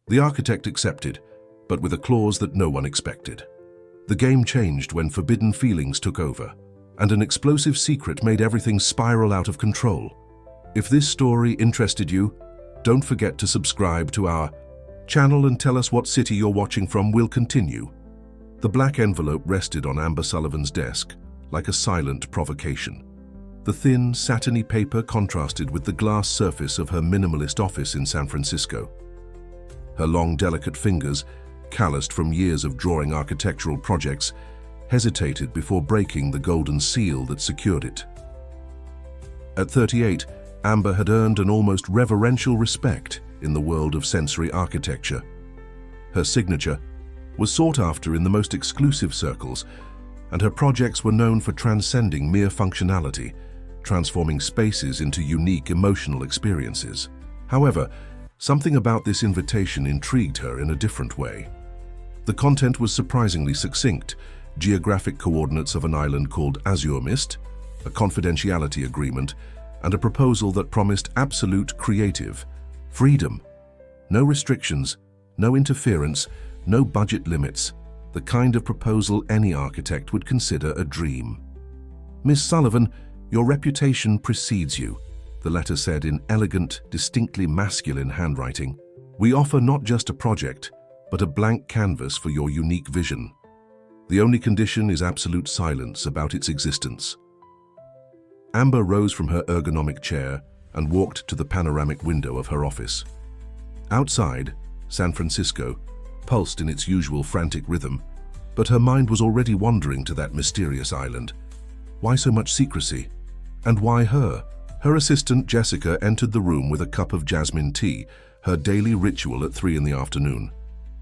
The architect accepted, but with a clause that no one expected. The game changed when forbidden feelings took over, and an explosive secret made everything spiral out of control. If this story interested you, don't forget to subscribe to our channel and tell us what city you're watching from. We'll continue. The black envelope rested on Amber Sullivan's desk, like a silent provocation. The thin, satiny paper contrasted with the glass surface of her minimalist office in San Francisco. Her long, delicate fingers, calloused from years of drawing architectural projects, hesitated before breaking the golden seal that secured it. At 38, Amber had earned an almost reverential respect in the world of sensory architecture. Her signature was sought after in the most exclusive circles, and her projects were known for transcending mere functionality, transforming spaces into unique emotional experiences. However, something about this invitation intrigued her in a different way. The content was surprisingly succinct: geographic coordinates of an island called Azure Mist, a confidentiality agreement, and a proposal that promised absolute creative freedom. No restrictions, no interference, no budget limits, the kind of proposal any architect would consider a dream. "Miss Sullivan, your reputation precedes you," the letter said in elegant, distinctly masculine handwriting. "We offer not just a project, but a blank canvas for your unique vision. The only condition is absolute silence about its existence." Amber rose from her ergonomic chair and walked to the panoramic window of her office. Outside, San Francisco pulsed in its usual frantic rhythm, but her mind was already wandering to that mysterious island. Why so much secrecy? And why her? Her assistant, Jessica, entered the room with a cup of jasmine tea, her daily ritual at 3 in the afternoon.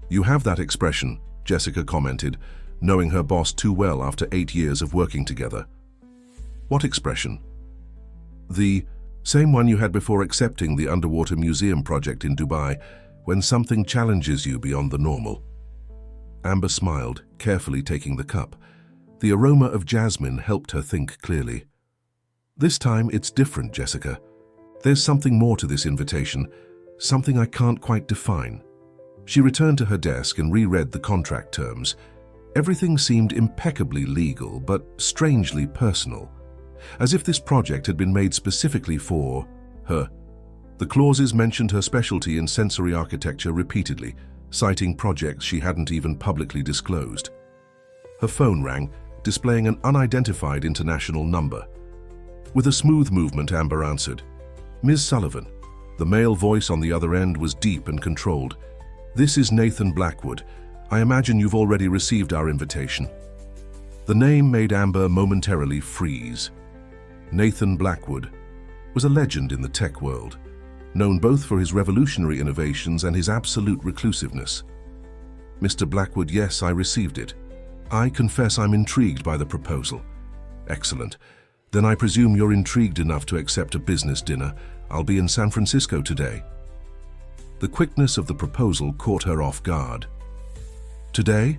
"You have that expression," Jessica commented, knowing her boss too well after 8 years of working together. "What expression?" "The same one you had before accepting the underwater museum project in Dubai, when something challenges you beyond the normal." Amber smiled, carefully taking the cup. The aroma of jasmine helped her think clearly. "This time it's different, Jessica. There's something more to this invitation, something I can't quite define." She returned to her desk and reread the contract terms. Everything seemed impeccably legal, but strangely personal, as if this project had been made specifically for her. The clauses mentioned her specialty in sensory architecture repeatedly, citing projects she hadn't even publicly disclosed. Her phone rang, displaying an unidentified international number. With a smooth movement, Amber answered. "Ms. Sullivan." The male voice on the other end was deep and controlled. "This is Nathan Blackwood. I imagine you've already received our invitation." The name made Amber momentarily freeze. Nathan Blackwood was a legend in the tech world, known both for his revolutionary innovations and his absolute reclusiveness. "Mr. Blackwood, yes, I received it. I confess I'm intrigued by the proposal." "Excellent. Then I presume you're intrigued enough to accept a business dinner. I'll be in San Francisco today." The quickness of the proposal caught her off guard. "Today?"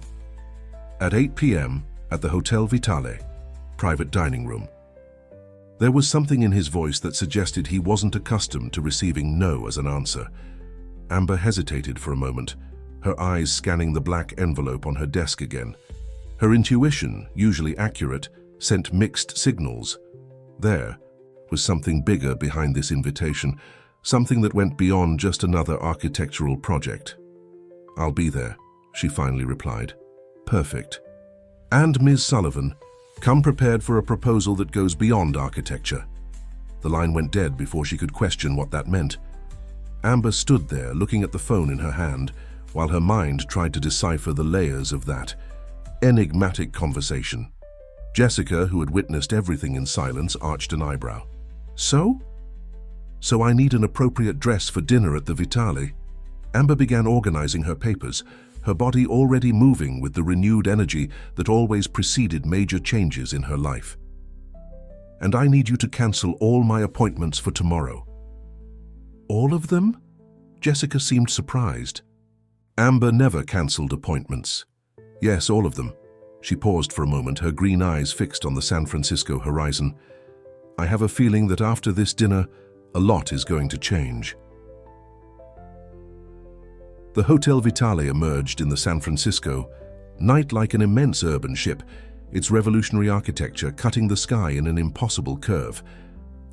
"At 8 p.m. at the Hotel Vitale, private dining room." There was something in his voice that suggested he wasn't accustomed to receiving no as an answer. Amber hesitated for a moment, her eyes scanning the black envelope on her desk again. Her intuition, usually accurate, sent mixed signals. There was something bigger behind this invitation, something that went beyond just another architectural project. "I'll be there," she finally replied. "Perfect. And Ms. Sullivan, come prepared for a proposal that goes beyond architecture." The line went dead before she could question what that meant. Amber stood there, looking at the phone in her hand, while her mind tried to decipher the layers of that enigmatic conversation. Jessica, who had witnessed everything in silence, arched an eyebrow. "So? So I need an appropriate dress for dinner at the Vitale." Amber began organizing her papers, her body already moving with the renewed energy that always preceded major changes in her life. "And I need you to cancel all my appointments for tomorrow." "All of them?" Jessica seemed surprised. Amber never canceled appointments. "Yes, all of them." She paused for a moment, her green eyes fixed on the San Francisco horizon. "I have a feeling that after this dinner, a lot is going to change." The Hotel Vitale emerged in the San Francisco night like an immense urban ship, its revolutionary architecture cutting the sky in an impossible curve.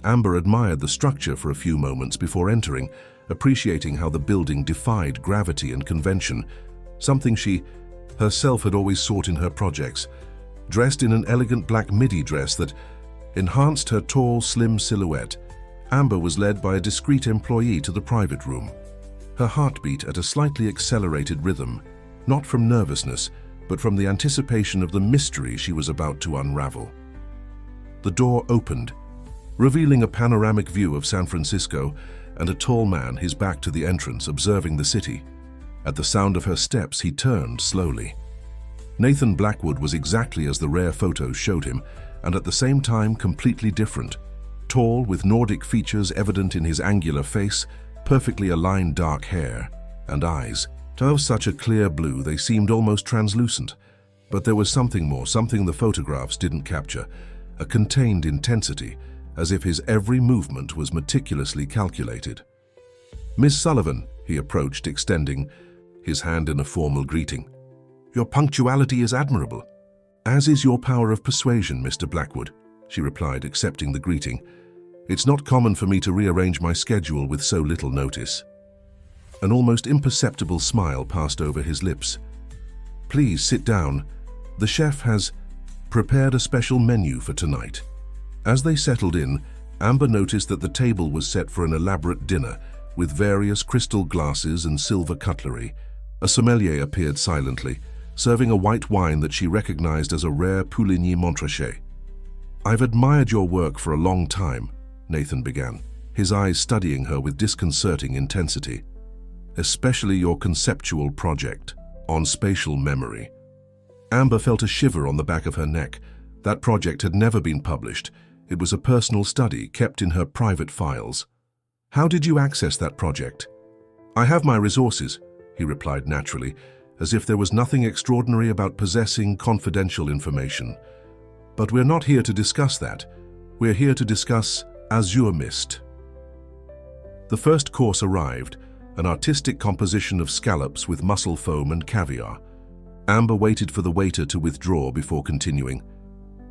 Amber admired the structure for a few moments before entering, appreciating how the building defied gravity and convention, something she herself had always sought in her projects. Dressed in an elegant black midi dress that enhanced her tall, slim silhouette, Amber was led by a discreet employee to the private room. Her heartbeat at a slightly accelerated rhythm, not from nervousness, but from the anticipation of the mystery she was about to unravel. The door opened, revealing a panoramic view of San Francisco and a tall man, his back to the entrance, observing the city. At the sound of her steps, he turned slowly. Nathan Blackwood was exactly as the rare photos showed him, and at the same time completely different. Tall, with Nordic features evident in his angular face, perfectly aligned dark hair, and eyes. Of such a clear blue they seemed almost translucent. But there was something more, something the photographs didn't capture, a contained intensity, as if his every movement was meticulously calculated. "Miss Sullivan," he approached, extending his hand in a formal greeting. "Your punctuality is admirable." "As is your power of persuasion, Mr. Blackwood," she replied, accepting the greeting. "It's not common for me to rearrange my schedule with so little notice." An almost imperceptible smile passed over his lips. "Please sit down. The chef has prepared a special menu for tonight." As they settled in, Amber noticed that the table was set for an elaborate dinner with various crystal glasses and silver cutlery. A sommelier appeared silently, serving a white wine that she recognized as a rare Pouligny Montrachet. "I've admired your work for a long time," Nathan began, his eyes studying her with disconcerting intensity. "Especially your conceptual project on spatial memory." Amber felt a shiver on the back of her neck. That project had never been published. It was a personal study kept in her private files. "How did you access that project?" "I have my resources," he replied naturally, as if there was nothing extraordinary about possessing confidential information. "But we're not here to discuss that. We're here to discuss Azure Mist." The first course arrived, an artistic composition of scallops with mussel foam and caviar. Amber waited for the waiter to withdraw before continuing.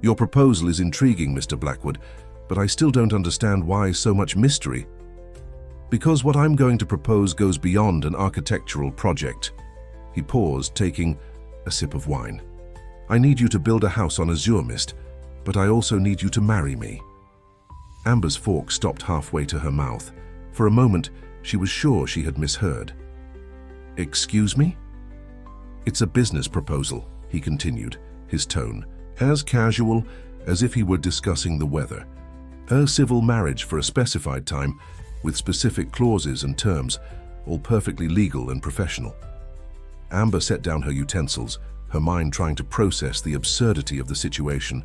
"Your proposal is intriguing, Mr. Blackwood, but I still don't understand why so much mystery." "Because what I'm going to propose goes beyond an architectural project." He paused, taking a sip of wine. "I need you to build a house on Azure Mist, but I also need you to marry me." Amber's fork stopped halfway to her mouth. For a moment, she was sure she had misheard. "Excuse me?" "It's a business proposal," he continued, his tone as casual as if he were discussing the weather. "A civil marriage for a specified time, with specific clauses and terms, all perfectly legal and professional." Amber set down her utensils, her mind trying to process the absurdity of the situation.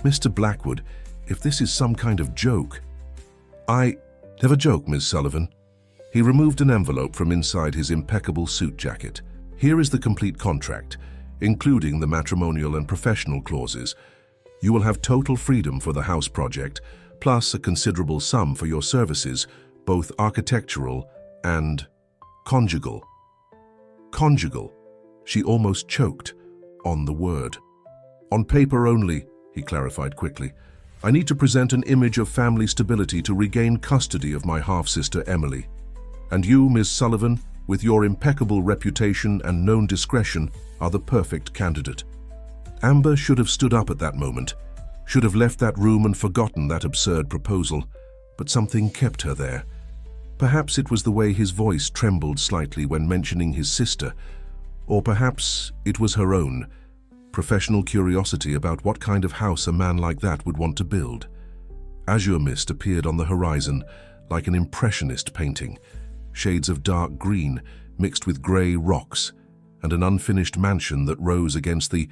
"Mr. Blackwood, if this is some kind of joke—" "I never joke, Miss Sullivan." He removed an envelope from inside his impeccable suit jacket. "Here is the complete contract, including the matrimonial and professional clauses. You will have total freedom for the house project, plus a considerable sum for your services, both architectural and conjugal." Conjugal. She almost choked on the word. "On paper only," he clarified quickly. "I need to present an image of family stability to regain custody of my half-sister Emily. And you, Miss Sullivan, with your impeccable reputation and known discretion, are the perfect candidate." Amber should have stood up at that moment, should have left that room and forgotten that absurd proposal, but something kept her there. Perhaps it was the way his voice trembled slightly when mentioning his sister, or perhaps it was her own professional curiosity about what kind of house a man like that would want to build. Azure Mist appeared on the horizon like an impressionist painting, shades of dark green mixed with grey rocks, and an unfinished mansion that rose against the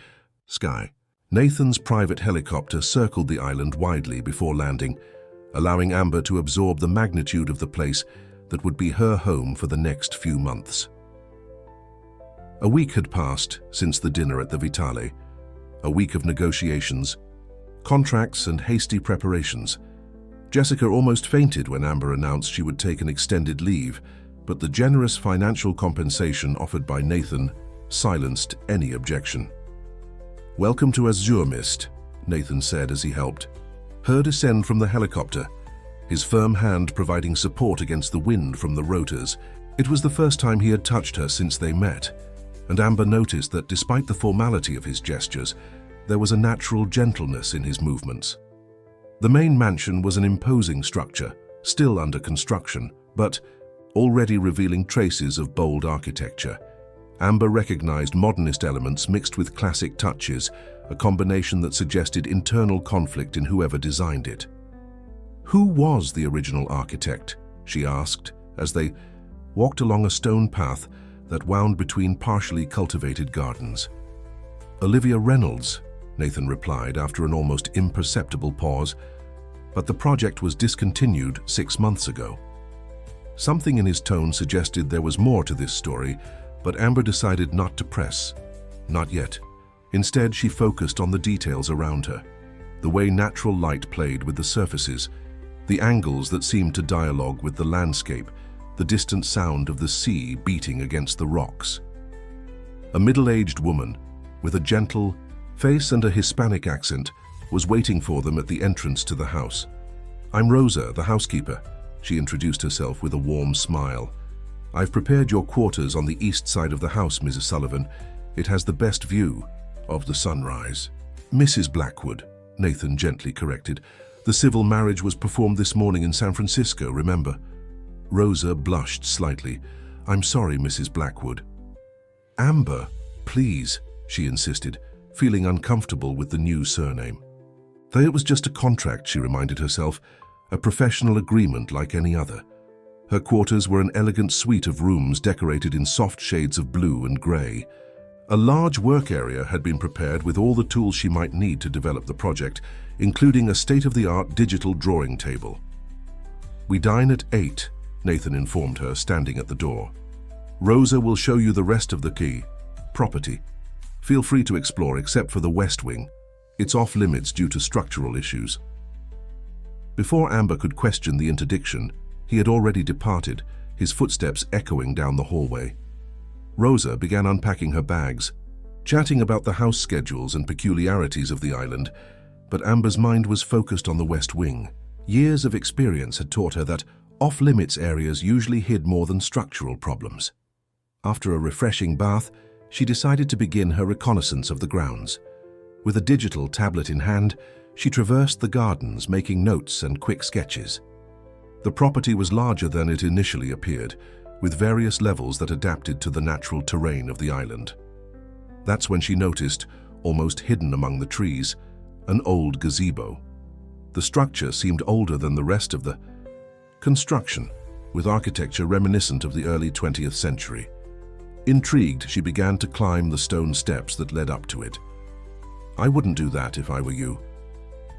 sky. Nathan's private helicopter circled the island widely before landing, allowing Amber to absorb the magnitude of the place that would be her home for the next few months. A week had passed since the dinner at the Vitale, a week of negotiations, contracts and hasty preparations. Jessica almost fainted when Amber announced she would take an extended leave, but the generous financial compensation offered by Nathan silenced any objection. "Welcome to Azure Mist," Nathan said as he helped her descend from the helicopter, his firm hand providing support against the wind from the rotors. It was the first time he had touched her since they met, and Amber noticed that despite the formality of his gestures, there was a natural gentleness in his movements. The main mansion was an imposing structure, still under construction, but already revealing traces of bold architecture. Amber recognized modernist elements mixed with classic touches, a combination that suggested internal conflict in whoever designed it. "Who was the original architect?" she asked, as they walked along a stone path that wound between partially cultivated gardens. "Olivia Reynolds," Nathan replied after an almost imperceptible pause, "but the project was discontinued 6 months ago." Something in his tone suggested there was more to this story, but Amber decided not to press. Not yet. Instead, she focused on the details around her, the way natural light played with the surfaces, the angles that seemed to dialogue with the landscape, the distant sound of the sea beating against the rocks. A middle-aged woman, with a gentle face and a Hispanic accent, was waiting for them at the entrance to the house. "I'm Rosa, the housekeeper," she introduced herself with a warm smile. "I've prepared your quarters on the east side of the house, Mrs. Sullivan. It has the best view of the sunrise." "Mrs. Blackwood," Nathan gently corrected. "The civil marriage was performed this morning in San Francisco, remember?" Rosa blushed slightly. "I'm sorry, Mrs. Blackwood." "Amber, please," she insisted, feeling uncomfortable with the new surname. Though it was just a contract, she reminded herself, a professional agreement like any other. Her quarters were an elegant suite of rooms decorated in soft shades of blue and grey. A large work area had been prepared with all the tools she might need to develop the project, including a state-of-the-art digital drawing table. "We dine at 8, Nathan informed her, standing at the door. "Rosa will show you the rest of the key property. Feel free to explore except for the West Wing. It's off-limits due to structural issues." Before Amber could question the interdiction, he had already departed, his footsteps echoing down the hallway. Rosa began unpacking her bags, chatting about the house schedules and peculiarities of the island, but Amber's mind was focused on the West Wing. Years of experience had taught her that off-limits areas usually hid more than structural problems. After a refreshing bath, she decided to begin her reconnaissance of the grounds. With a digital tablet in hand, she traversed the gardens, making notes and quick sketches. The property was larger than it initially appeared, with various levels that adapted to the natural terrain of the island. That's when she noticed, almost hidden among the trees, an old gazebo. The structure seemed older than the rest of the construction, with architecture reminiscent of the early 20th century. Intrigued, she began to climb the stone steps that led up to it. "I wouldn't do that if I were you."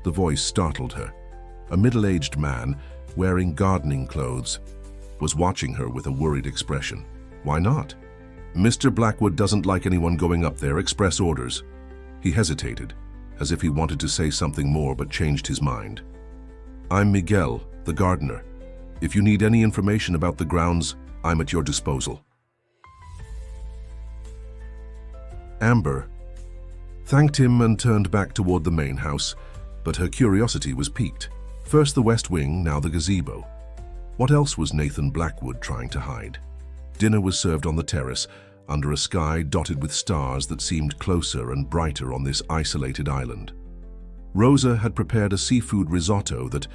The voice startled her. A middle-aged man, wearing gardening clothes, was watching her with a worried expression. "Why not?" "Mr. Blackwood doesn't like anyone going up there, express orders." He hesitated, as if he wanted to say something more but changed his mind. "I'm Miguel, the gardener. If you need any information about the grounds, I'm at your disposal." Amber thanked him and turned back toward the main house, but her curiosity was piqued. First the West Wing, now the gazebo. What else was Nathan Blackwood trying to hide? Dinner was served on the terrace, under a sky dotted with stars that seemed closer and brighter on this isolated island. Rosa had prepared a seafood risotto that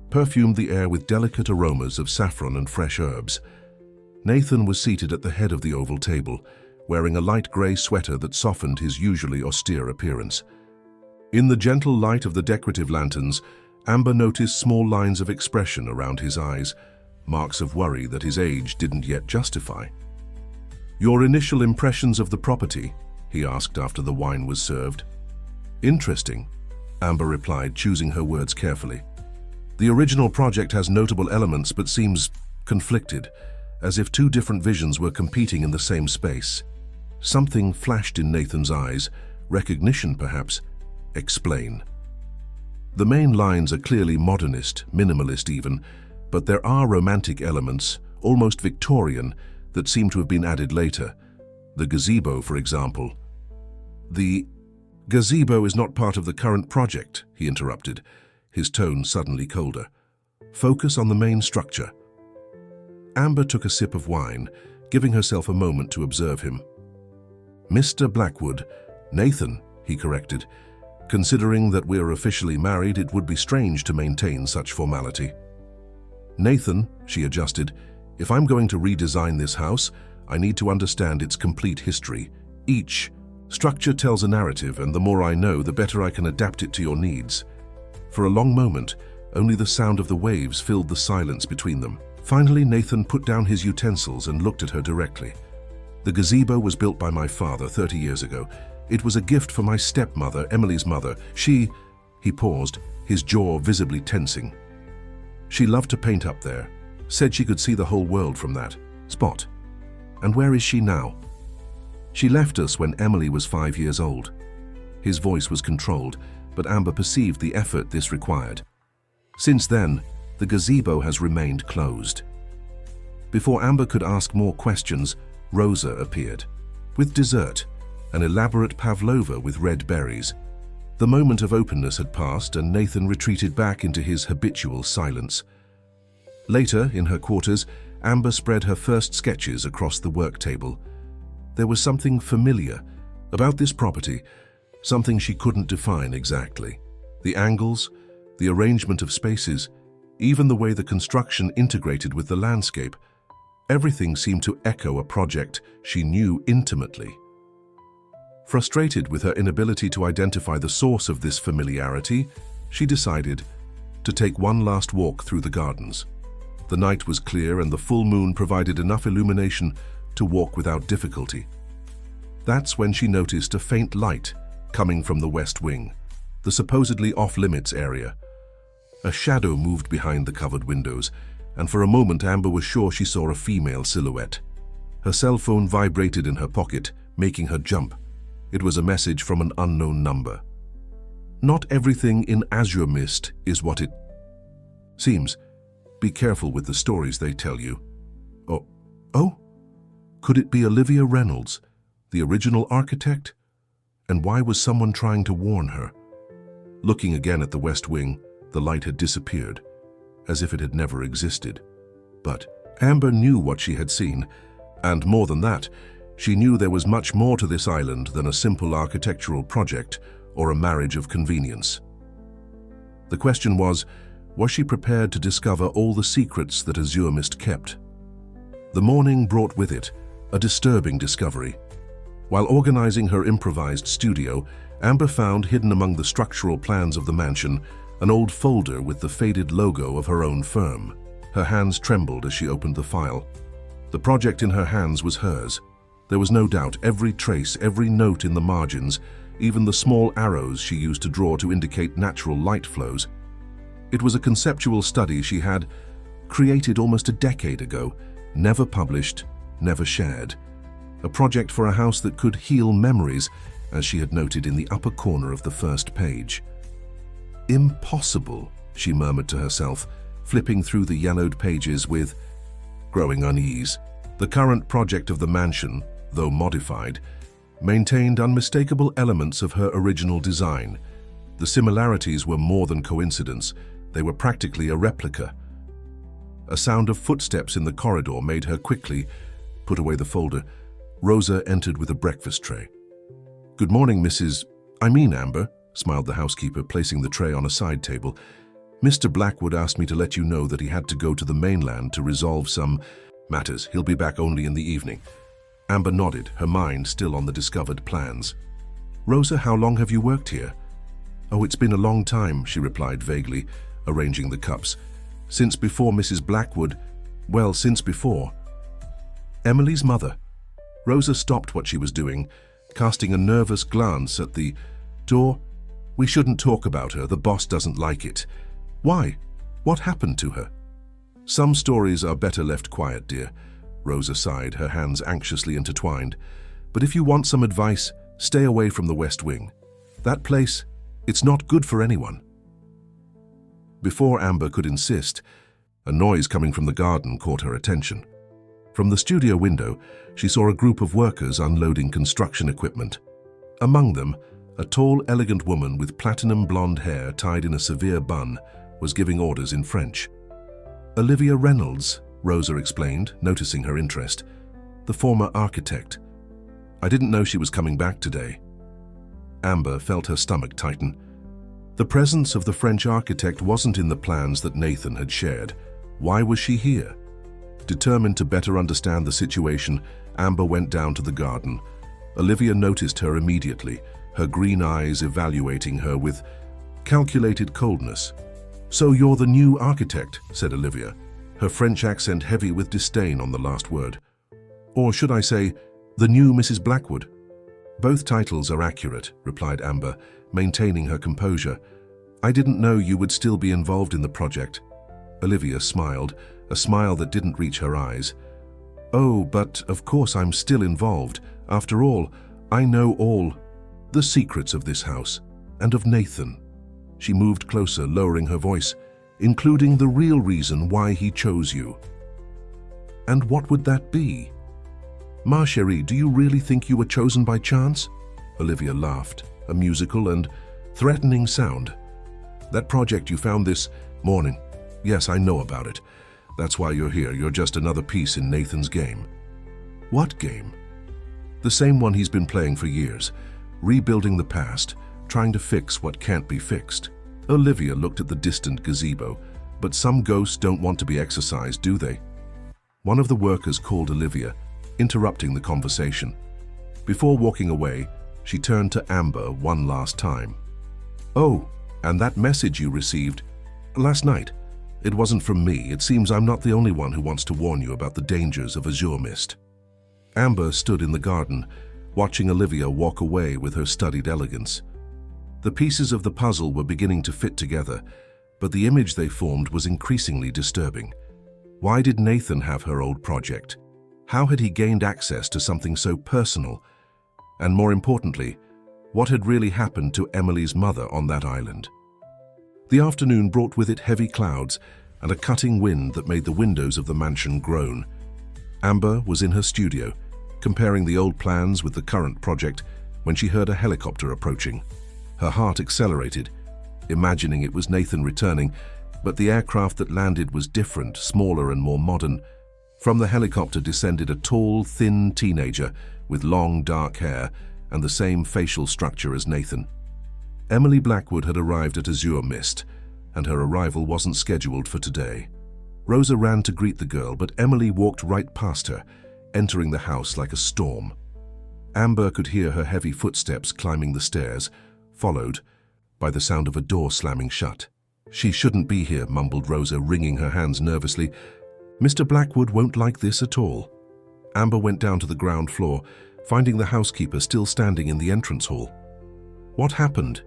perfumed the air with delicate aromas of saffron and fresh herbs. Nathan was seated at the head of the oval table, wearing a light grey sweater that softened his usually austere appearance. In the gentle light of the decorative lanterns, Amber noticed small lines of expression around his eyes, marks of worry that his age didn't yet justify. "Your initial impressions of the property?" he asked after the wine was served. "Interesting," Amber replied, choosing her words carefully. "The original project has notable elements but seems conflicted, as if two different visions were competing in the same space." Something flashed in Nathan's eyes, recognition perhaps. "Explain." "The main lines are clearly modernist, minimalist even, but there are romantic elements, almost Victorian, that seemed to have been added later. The gazebo, for example. The gazebo is not part of the current project, he interrupted, his tone suddenly colder. Focus on the main structure. Amber took a sip of wine, giving herself a moment to observe him. Mr. Blackwood, Nathan, he corrected. Considering that we're officially married, it would be strange to maintain such formality. Nathan, she adjusted, if I'm going to redesign this house, I need to understand its complete history. Each structure tells a narrative, and the more I know, the better I can adapt it to your needs. For a long moment, only the sound of the waves filled the silence between them. Finally, Nathan put down his utensils and looked at her directly. The gazebo was built by my father 30 years ago. It was a gift for my stepmother, Emily's mother. He paused, his jaw visibly tensing. She loved to paint up there, said she could see the whole world from that spot. And where is she now? She left us when Emily was 5 years old. His voice was controlled, but Amber perceived the effort this required. Since then, the gazebo has remained closed. Before Amber could ask more questions, Rosa appeared. With dessert, an elaborate pavlova with red berries. The moment of openness had passed, and Nathan retreated back into his habitual silence. Later, in her quarters, Amber spread her first sketches across the work table. There was something familiar about this property, something she couldn't define exactly. The angles, the arrangement of spaces, even the way the construction integrated with the landscape. Everything seemed to echo a project she knew intimately. Frustrated with her inability to identify the source of this familiarity, she decided to take one last walk through the gardens. The night was clear and the full moon provided enough illumination to walk without difficulty. That's when she noticed a faint light coming from the west wing, the supposedly off-limits area. A shadow moved behind the covered windows, and for a moment Amber was sure she saw a female silhouette. Her cell phone vibrated in her pocket, making her jump. It was a message from an unknown number. Not everything in Azure Mist is what it seems. Be careful with the stories they tell you. Oh? Could it be Olivia Reynolds, the original architect? And why was someone trying to warn her? Looking again at the West Wing, the light had disappeared, as if it had never existed. But Amber knew what she had seen, and more than that, she knew there was much more to this island than a simple architectural project or a marriage of convenience. The question was she prepared to discover all the secrets that Azure Mist kept? The morning brought with it a disturbing discovery. While organizing her improvised studio, Amber found hidden among the structural plans of the mansion an old folder with the faded logo of her own firm. Her hands trembled as she opened the file. The project in her hands was hers. There was no doubt every trace, every note in the margins, even the small arrows she used to draw to indicate natural light flows. It was a conceptual study she had created almost a decade ago, never published, never shared. A project for a house that could heal memories, as she had noted in the upper corner of the first page. Impossible, she murmured to herself, flipping through the yellowed pages with growing unease. The current project of the mansion, though modified, maintained unmistakable elements of her original design. The similarities were more than coincidence. They were practically a replica. A sound of footsteps in the corridor made her quickly put away the folder. Rosa entered with a breakfast tray. "Good morning, Amber," smiled the housekeeper, placing the tray on a side table. "Mr. Blackwood asked me to let you know that he had to go to the mainland to resolve some matters. He'll be back only in the evening." Amber nodded, her mind still on the discovered plans. "Rosa, how long have you worked here?" "Oh, it's been a long time," she replied vaguely, arranging the cups. "Since before Mrs. Blackwood, since before." Emily's mother. Rosa stopped what she was doing, casting a nervous glance at the door. "We shouldn't talk about her. The boss doesn't like it." "Why? What happened to her?" "Some stories are better left quiet, dear." Rosa sighed, her hands anxiously intertwined. "But if you want some advice, stay away from the West Wing. That place, it's not good for anyone." Before Amber could insist, A noise coming from the garden caught her attention. From the studio window, she saw a group of workers unloading construction equipment. Among them, a tall, elegant woman with platinum blonde hair tied in a severe bun was giving orders in French. Olivia Reynolds, Rosa explained, noticing her interest. The former architect. I didn't know she was coming back today. Amber felt her stomach tighten. The presence of the French architect wasn't in the plans that Nathan had shared. Why was she here? Determined to better understand the situation, Amber went down to the garden. Olivia noticed her immediately, her green eyes evaluating her with calculated coldness. "So you're the new architect," said Olivia, her French accent heavy with disdain on the last word. "Or should I say, the new Mrs. Blackwood?" "Both titles are accurate," replied Amber, maintaining her composure. "I didn't know you would still be involved in the project." Olivia smiled, a smile that didn't reach her eyes. "Oh, but of course I'm still involved. After all, I know all the secrets of this house and of Nathan." She moved closer, lowering her voice, "including the real reason why he chose you." "And what would that be?" "Ma chérie, do you really think you were chosen by chance?" Olivia laughed, a musical and threatening sound. "That project you found this morning. Yes, I know about it. That's why you're here. You're just another piece in Nathan's game." "What game?" "The same one he's been playing for years. Rebuilding the past, trying to fix what can't be fixed." Olivia looked at the distant gazebo. "But some ghosts don't want to be exorcised, do they?" One of the workers called Olivia, interrupting the conversation. Before walking away, she turned to Amber one last time. "Oh, and that message you received last night. It wasn't from me. It seems I'm not the only one who wants to warn you about the dangers of azure mist." Amber stood in the garden, watching Olivia walk away with her studied elegance. The pieces of the puzzle were beginning to fit together, but the image they formed was increasingly disturbing. Why did Nathan have her old project? How had he gained access to something so personal? And more importantly, what had really happened to Emily's mother on that island? The afternoon brought with it heavy clouds and a cutting wind that made the windows of the mansion groan. Amber was in her studio, comparing the old plans with the current project, when she heard a helicopter approaching. Her heart accelerated, imagining it was Nathan returning, but the aircraft that landed was different, smaller and more modern. From the helicopter descended a tall, thin teenager with long, dark hair and the same facial structure as Nathan. Emily Blackwood had arrived at Azure Mist, and her arrival wasn't scheduled for today. Rosa ran to greet the girl, but Emily walked right past her, entering the house like a storm. Amber could hear her heavy footsteps climbing the stairs, followed by the sound of a door slamming shut. "She shouldn't be here," mumbled Rosa, wringing her hands nervously. "Mr. Blackwood won't like this at all." Amber went down to the ground floor, finding the housekeeper still standing in the entrance hall. "What happened?"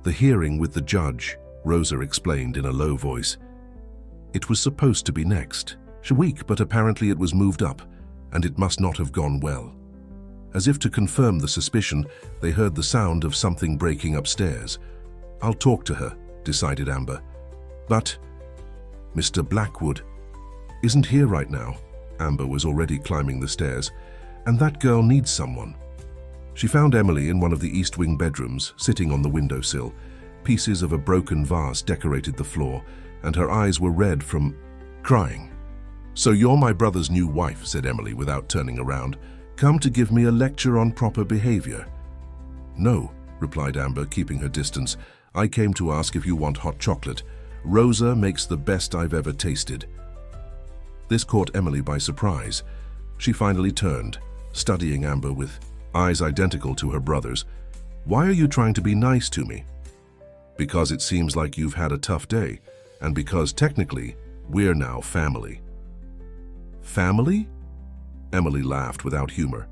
"The hearing with the judge," Rosa explained in a low voice. "It was supposed to be next week, but apparently it was moved up, and it must not have gone well." As if to confirm the suspicion, they heard the sound of something breaking upstairs. "I'll talk to her," decided Amber. "But Mr. Blackwood isn't here right now." Amber was already climbing the stairs. "And that girl needs someone." She found Emily in one of the East Wing bedrooms, sitting on the windowsill. Pieces of a broken vase decorated the floor, and her eyes were red from crying. "So you're my brother's new wife," said Emily without turning around. "Come to give me a lecture on proper behavior?" "No," replied Amber, keeping her distance. "I came to ask if you want hot chocolate. Rosa makes the best I've ever tasted." This caught Emily by surprise. She finally turned, studying Amber with eyes identical to her brother's. "Why are you trying to be nice to me?" "Because it seems like you've had a tough day, and because technically we're now family." "Family?" Emily laughed without humor.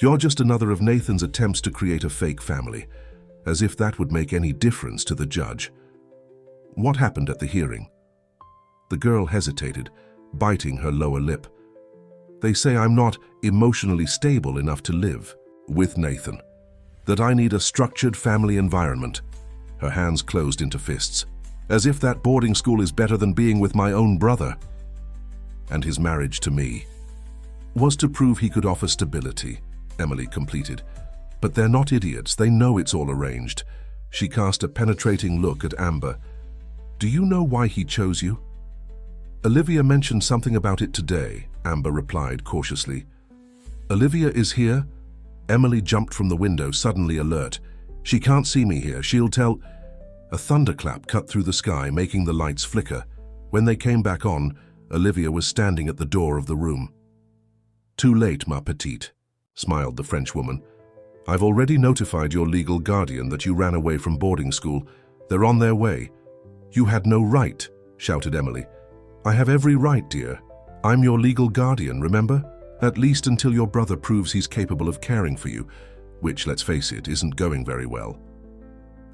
"You're just another of Nathan's attempts to create a fake family, as if that would make any difference to the judge." "What happened at the hearing?" The girl hesitated, biting her lower lip. "They say I'm not emotionally stable enough to live with Nathan, that I need a structured family environment." Her hands closed into fists. As if that boarding school is better than being with my own brother. And his marriage to me was to prove he could offer stability, Emily completed. But they're not idiots, they know it's all arranged. She cast a penetrating look at Amber. Do you know why he chose you? Olivia mentioned something about it today, Amber replied cautiously. Olivia is here? Emily jumped from the window, suddenly alert. She can't see me here, she'll tell... A thunderclap cut through the sky, making the lights flicker. When they came back on, Olivia was standing at the door of the room. Too late, ma petite, smiled the Frenchwoman. I've already notified your legal guardian that you ran away from boarding school. They're on their way. You had no right, shouted Emily. I have every right, dear. I'm your legal guardian, remember? At least until your brother proves he's capable of caring for you, which, let's face it, isn't going very well.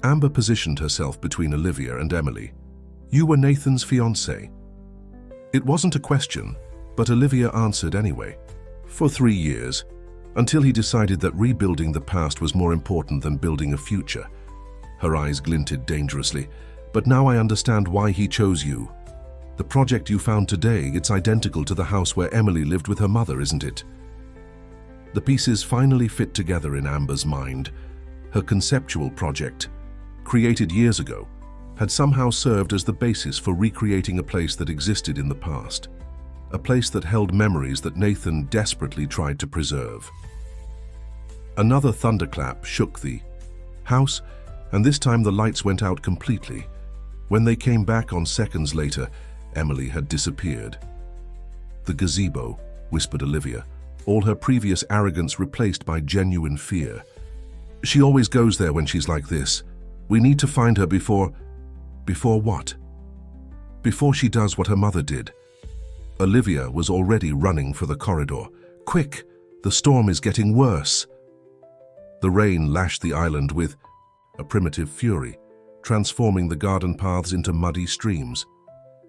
Amber positioned herself between Olivia and Emily. You were Nathan's fiancée. It wasn't a question, but Olivia answered anyway. For 3 years, until he decided that rebuilding the past was more important than building a future. Her eyes glinted dangerously. But now I understand why he chose you. The project you found today, it's identical to the house where Emily lived with her mother, isn't it? The pieces finally fit together in Amber's mind. Her conceptual project, created years ago, had somehow served as the basis for recreating a place that existed in the past. A place that held memories that Nathan desperately tried to preserve. Another thunderclap shook the house, and this time the lights went out completely. When they came back on seconds later, Emily had disappeared. The gazebo, whispered Olivia, all her previous arrogance replaced by genuine fear. She always goes there when she's like this. We need to find her before... Before what? Before she does what her mother did. Olivia was already running for the corridor. Quick! The storm is getting worse. The rain lashed the island with a primitive fury, transforming the garden paths into muddy streams.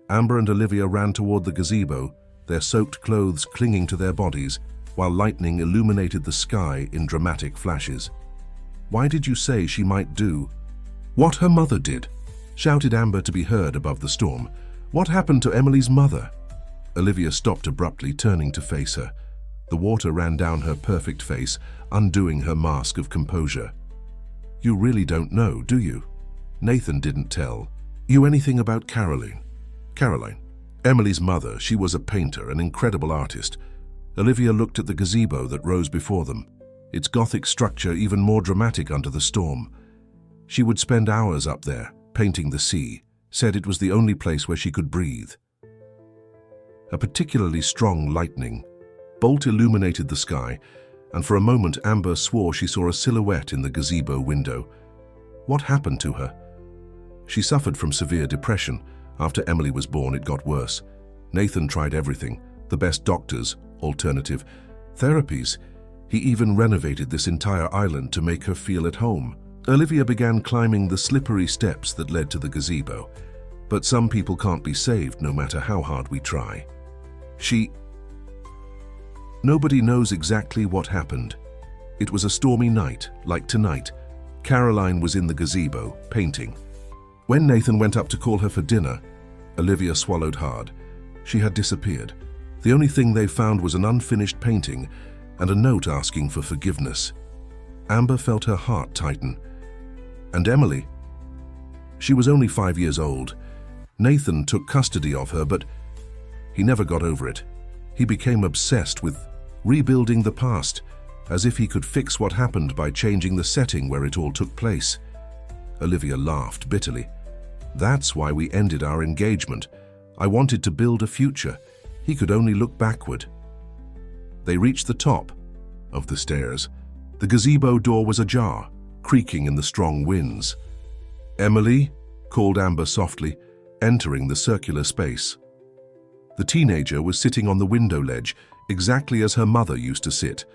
Amber and Olivia ran toward the gazebo, their soaked clothes clinging to their bodies, while lightning illuminated the sky in dramatic flashes. Why did you say she might do what her mother did? Shouted Amber to be heard above the storm. What happened to Emily's mother? Olivia stopped abruptly, turning to face her. The water ran down her perfect face, undoing her mask of composure. You really don't know, do you? Nathan didn't tell you anything about Caroline. Caroline, Emily's mother, she was a painter, an incredible artist. Olivia looked at the gazebo that rose before them, its Gothic structure even more dramatic under the storm. She would spend hours up there, painting the sea, said it was the only place where she could breathe. A particularly strong lightning bolt illuminated the sky, and for a moment Amber swore she saw a silhouette in the gazebo window. What happened to her? She suffered from severe depression. After Emily was born, it got worse. Nathan tried everything, the best doctors, alternative therapies. He even renovated this entire island to make her feel at home. Olivia began climbing the slippery steps that led to the gazebo. But some people can't be saved no matter how hard we try. Nobody knows exactly what happened. It was a stormy night, like tonight. Caroline was in the gazebo, painting. When Nathan went up to call her for dinner, Olivia swallowed hard. She had disappeared. The only thing they found was an unfinished painting and a note asking for forgiveness. Amber felt her heart tighten. And Emily? She was only 5 years old. Nathan took custody of her, but he never got over it. He became obsessed with rebuilding the past, as if he could fix what happened by changing the setting where it all took place. Olivia laughed bitterly. That's why we ended our engagement. I wanted to build a future. He could only look backward. They reached the top of the stairs. The gazebo door was ajar, creaking in the strong winds. Emily, called Amber softly, entering the circular space. The teenager was sitting on the window ledge, exactly as her mother used to sit.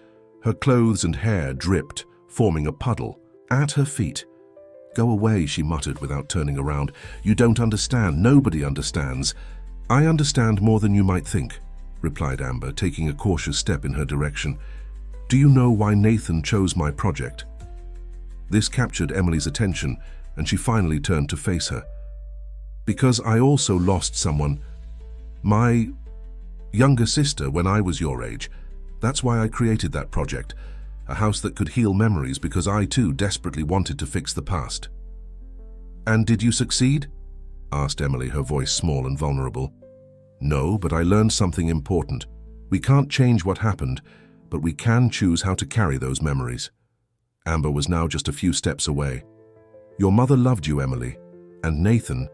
Her clothes and hair dripped, forming a puddle. At her feet. Go away, she muttered without turning around. You don't understand. Nobody understands. I understand more than you might think, replied Amber, taking a cautious step in her direction. Do you know why Nathan chose my project? This captured Emily's attention, and she finally turned to face her. Because I also lost someone, my younger sister, when I was your age. That's why I created that project, a house that could heal memories, because I too desperately wanted to fix the past. And did you succeed? Asked Emily, her voice small and vulnerable. No, but I learned something important. We can't change what happened, but we can choose how to carry those memories. Amber was now just a few steps away. Your mother loved you, Emily, and Nathan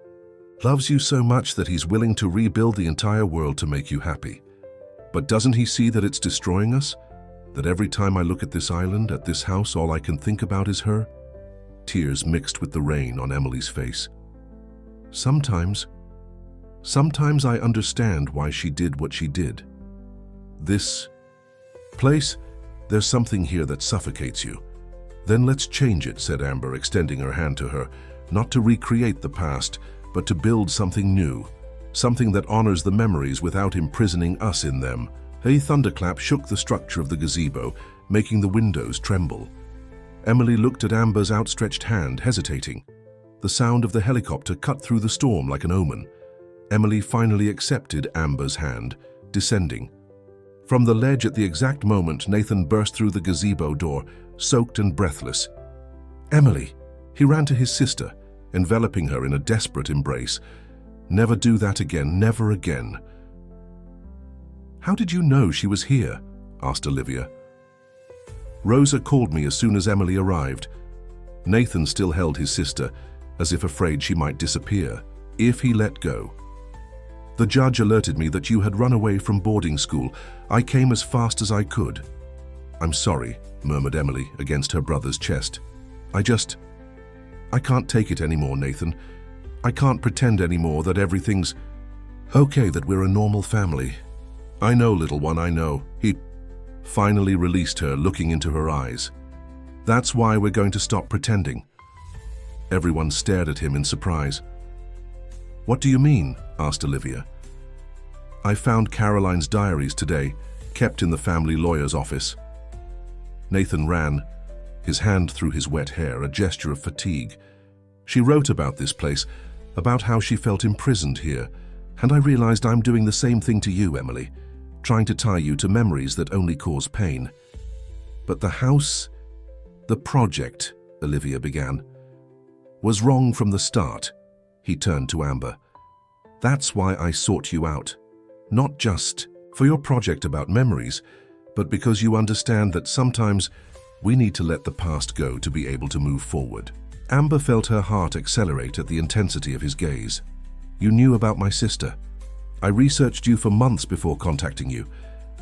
loves you so much that he's willing to rebuild the entire world to make you happy. But doesn't he see that it's destroying us? That every time I look at this island, at this house, all I can think about is her? Tears mixed with the rain on Emily's face. Sometimes I understand why she did what she did. This place, there's something here that suffocates you. Then let's change it, said Amber, extending her hand to her, not to recreate the past, but to build something new, something that honors the memories without imprisoning us in them. A thunderclap shook the structure of the gazebo, making the windows tremble. Emily looked at Amber's outstretched hand, hesitating. The sound of the helicopter cut through the storm like an omen. Emily finally accepted Amber's hand, descending. From the ledge at the exact moment, Nathan burst through the gazebo door, soaked and breathless. Emily! He ran to his sister, enveloping her in a desperate embrace. Never do that again, never again. How did you know she was here? Asked Olivia. Rosa called me as soon as Emily arrived. Nathan still held his sister, as if afraid she might disappear, if he let go. The judge alerted me that you had run away from boarding school. I came as fast as I could. I'm sorry, murmured Emily against her brother's chest. I can't take it anymore, Nathan. I can't pretend anymore that everything's okay, that we're a normal family. I know, little one, I know. He finally released her, looking into her eyes. That's why we're going to stop pretending. Everyone stared at him in surprise. What do you mean? Asked Olivia. I found Caroline's diaries today, kept in the family lawyer's office. Nathan ran, his hand through his wet hair, a gesture of fatigue. She wrote about this place, about how she felt imprisoned here, and I realized I'm doing the same thing to you, Emily, trying to tie you to memories that only cause pain. But the house, the project, Olivia began, was wrong from the start. He turned to Amber. That's why I sought you out, not just for your project about memories, but because you understand that sometimes we need to let the past go to be able to move forward. Amber felt her heart accelerate at the intensity of his gaze. You knew about my sister. I researched you for months before contacting you,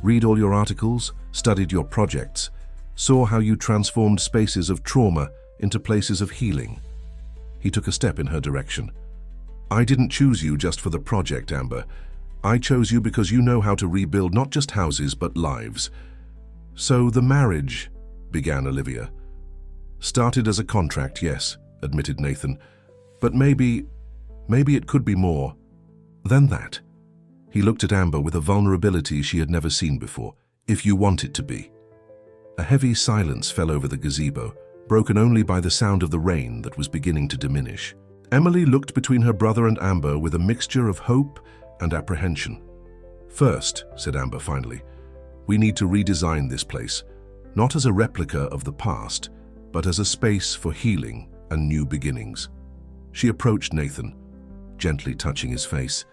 read all your articles, studied your projects, saw how you transformed spaces of trauma into places of healing. He took a step in her direction. I didn't choose you just for the project, Amber. I chose you because you know how to rebuild not just houses, but lives. So the marriage, began Olivia. Started as a contract, yes, admitted Nathan. But maybe it could be more than that. He looked at Amber with a vulnerability she had never seen before. If you want it to be. A heavy silence fell over the gazebo, broken only by the sound of the rain that was beginning to diminish. Emily looked between her brother and Amber with a mixture of hope and apprehension. First, said Amber finally, we need to redesign this place, not as a replica of the past, but as a space for healing and new beginnings. She approached Nathan, gently touching his face.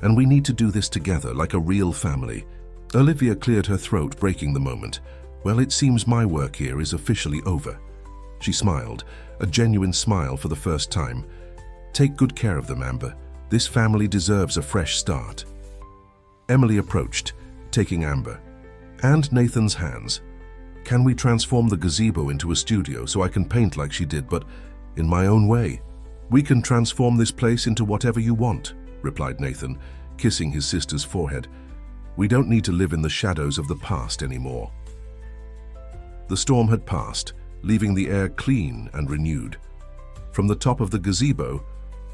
And we need to do this together, like a real family. Olivia cleared her throat, breaking the moment. Well, it seems my work here is officially over. She smiled, a genuine smile for the first time. Take good care of them, Amber. This family deserves a fresh start. Emily approached, taking Amber and Nathan's hands. Can we transform the gazebo into a studio so I can paint like she did, but in my own way? We can transform this place into whatever you want, replied Nathan, kissing his sister's forehead. We don't need to live in the shadows of the past anymore. The storm had passed, leaving the air clean and renewed. From the top of the gazebo,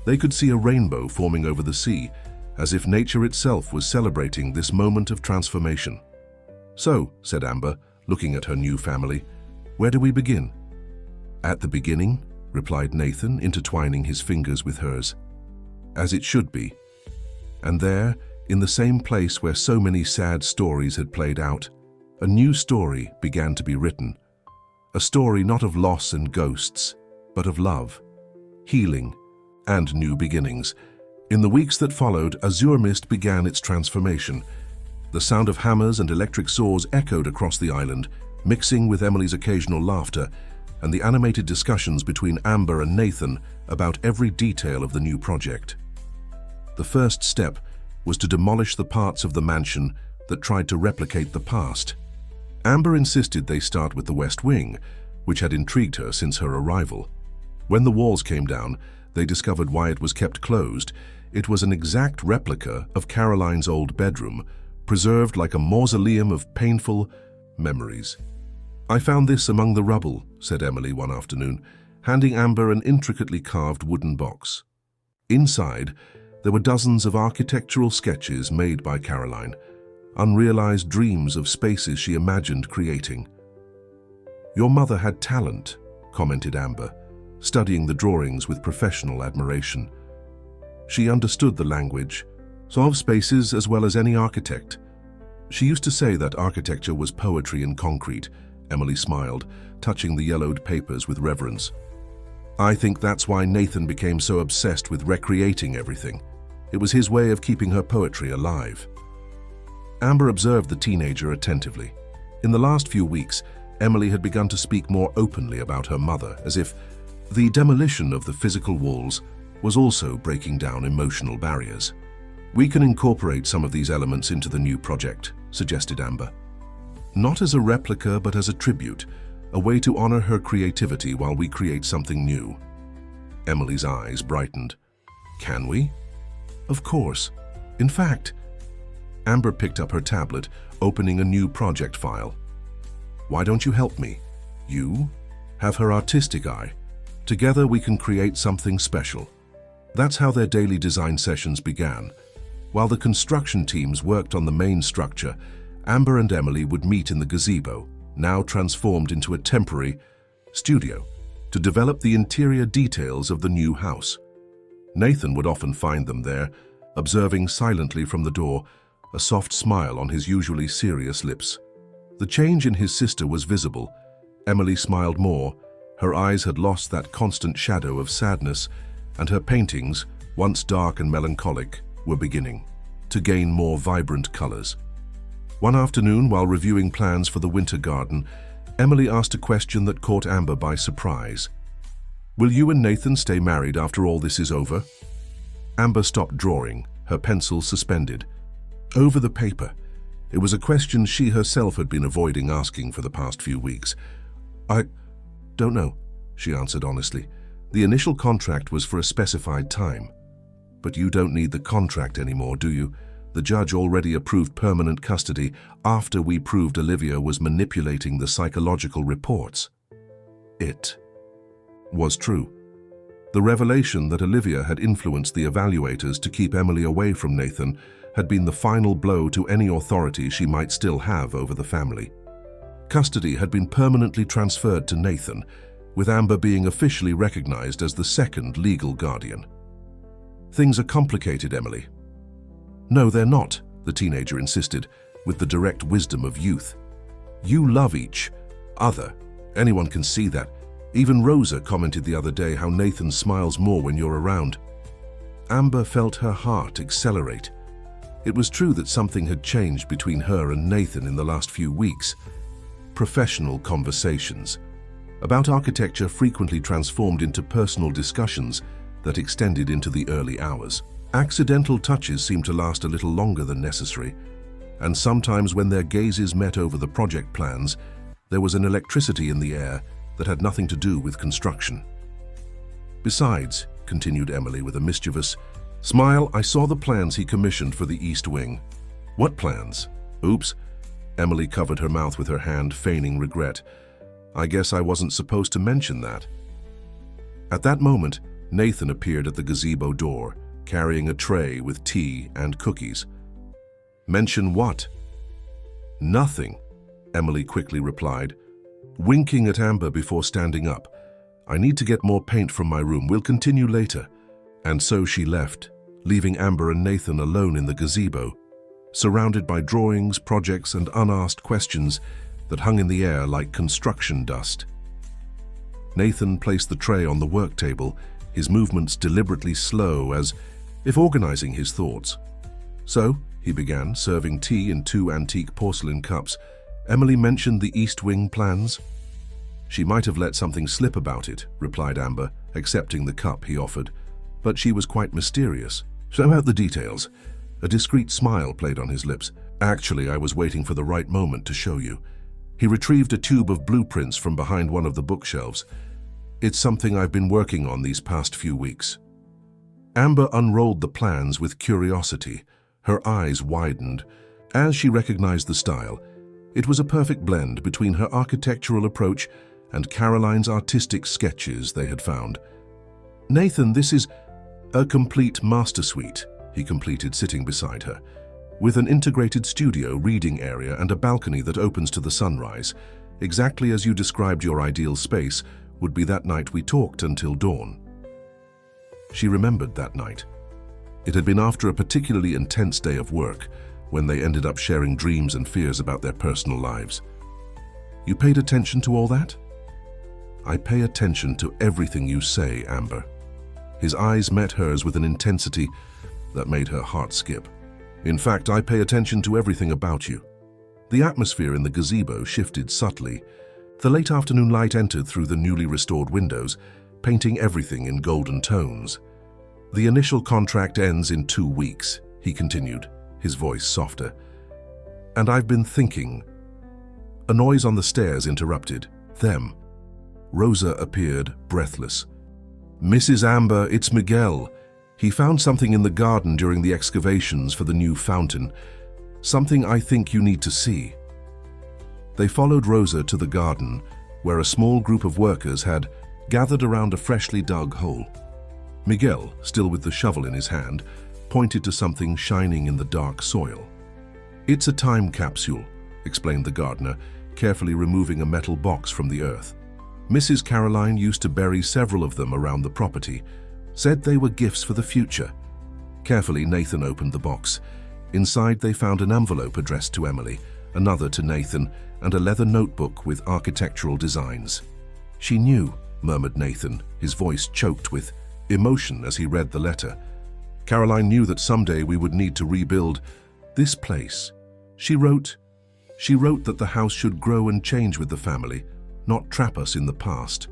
they could see a rainbow forming over the sea, as if nature itself was celebrating this moment of transformation. So, said Amber, looking at her new family, where do we begin? At the beginning, replied Nathan, intertwining his fingers with hers. as it should be. And there, in the same place where so many sad stories had played out, a new story began to be written. A story not of loss and ghosts, but of love, healing, and new beginnings. In the weeks that followed, Azure Mist began its transformation. The sound of hammers and electric saws echoed across the island, mixing with Emily's occasional laughter and the animated discussions between Amber and Nathan about every detail of the new project. The first step was to demolish the parts of the mansion that tried to replicate the past. Amber insisted they start with the West Wing, which had intrigued her since her arrival. When the walls came down, they discovered why it was kept closed. It was an exact replica of Caroline's old bedroom, preserved like a mausoleum of painful memories. "I found this among the rubble," said Emily one afternoon, handing Amber an intricately carved wooden box. Inside, there were dozens of architectural sketches made by Caroline, unrealized dreams of spaces she imagined creating. "Your mother had talent," commented Amber, studying the drawings with professional admiration. "She understood the language, of spaces as well as any architect. She used to say that architecture was poetry in concrete." Emily smiled, touching the yellowed papers with reverence. "I think that's why Nathan became so obsessed with recreating everything. It was his way of keeping her poetry alive." Amber observed the teenager attentively. In the last few weeks, Emily had begun to speak more openly about her mother, as if the demolition of the physical walls was also breaking down emotional barriers. "We can incorporate some of these elements into the new project," suggested Amber. "Not as a replica, but as a tribute, a way to honor her creativity while we create something new." Emily's eyes brightened. "Can we?" "Of course. In fact..." Amber picked up her tablet, opening a new project file. "Why don't you help me? You have her artistic eye. Together we can create something special." That's how their daily design sessions began. While the construction teams worked on the main structure, Amber and Emily would meet in the gazebo, now transformed into a temporary studio, to develop the interior details of the new house. Nathan would often find them there, observing silently from the door, a soft smile on his usually serious lips. The change in his sister was visible. Emily smiled more. Her eyes had lost that constant shadow of sadness, and her paintings, once dark and melancholic, were beginning to gain more vibrant colors. One afternoon, while reviewing plans for the winter garden, Emily asked a question that caught Amber by surprise. "Will you and Nathan stay married after all this is over?" Amber stopped drawing, her pencil suspended. Over the paper, it was a question she herself had been avoiding asking for the past few weeks. "I don't know," she answered honestly. "The initial contract was for a specified time." "But you don't need the contract anymore, do you? The judge already approved permanent custody after we proved Olivia was manipulating the psychological reports." It was true. The revelation that Olivia had influenced the evaluators to keep Emily away from Nathan had been the final blow to any authority she might still have over the family. Custody had been permanently transferred to Nathan, with Amber being officially recognized as the second legal guardian. "Things are complicated, Emily." "No, they're not," the teenager insisted, with the direct wisdom of youth. "You love each other. Anyone can see that. Even Rosa commented the other day how Nathan smiles more when you're around." Amber felt her heart accelerate. It was true that something had changed between her and Nathan in the last few weeks. Professional conversations about architecture frequently transformed into personal discussions that extended into the early hours. Accidental touches seemed to last a little longer than necessary, and sometimes when their gazes met over the project plans, there was an electricity in the air that had nothing to do with construction. "Besides," continued Emily with a mischievous smile, "I saw the plans he commissioned for the East Wing." "What plans?" "Oops." Emily covered her mouth with her hand, feigning regret. "I guess I wasn't supposed to mention that." At that moment, Nathan appeared at the gazebo door, carrying a tray with tea and cookies. "Mention what?" "Nothing," Emily quickly replied, winking at Amber before standing up. "I need to get more paint from my room. We'll continue later." And so she left, leaving Amber and Nathan alone in the gazebo, surrounded by drawings, projects, and unasked questions that hung in the air like construction dust. Nathan placed the tray on the work table, his movements deliberately slow, as if organizing his thoughts. "So," he began, serving tea in 2 antique porcelain cups, "Emily mentioned the East Wing plans?" "She might have let something slip about it," replied Amber, accepting the cup he offered. "But she was quite mysterious. So about the details." A discreet smile played on his lips. "Actually, I was waiting for the right moment to show you." He retrieved a tube of blueprints from behind one of the bookshelves. "It's something I've been working on these past few weeks." Amber unrolled the plans with curiosity. Her eyes widened. As she recognized the style, it was a perfect blend between her architectural approach and Caroline's artistic sketches they had found. "Nathan, this is a complete master suite," he completed, sitting beside her, "with an integrated studio, reading area, and a balcony that opens to the sunrise. Exactly as you described your ideal space would be that night we talked until dawn." She remembered that night. It had been after a particularly intense day of work, when they ended up sharing dreams and fears about their personal lives. "You paid attention to all that?" "I pay attention to everything you say, Amber." His eyes met hers with an intensity that made her heart skip. "In fact, I pay attention to everything about you." The atmosphere in the gazebo shifted subtly. The late afternoon light entered through the newly restored windows, painting everything in golden tones. "The initial contract ends in 2 weeks, he continued, his voice softer. "And I've been thinking." A noise on the stairs interrupted them. Rosa appeared, breathless. "Mrs. Amber, it's Miguel. He found something in the garden during the excavations for the new fountain. Something I think you need to see." They followed Rosa to the garden, where a small group of workers had gathered around a freshly dug hole. Miguel, still with the shovel in his hand, pointed to something shining in the dark soil. "It's a time capsule," explained the gardener, carefully removing a metal box from the earth. "Mrs. Caroline used to bury several of them around the property, said they were gifts for the future." Carefully, Nathan opened the box. Inside, they found an envelope addressed to Emily, another to Nathan, and a leather notebook with architectural designs. "She knew," murmured Nathan, his voice choked with emotion as he read the letter. "Caroline knew that someday we would need to rebuild this place. She wrote that the house should grow and change with the family, not trap us in the past."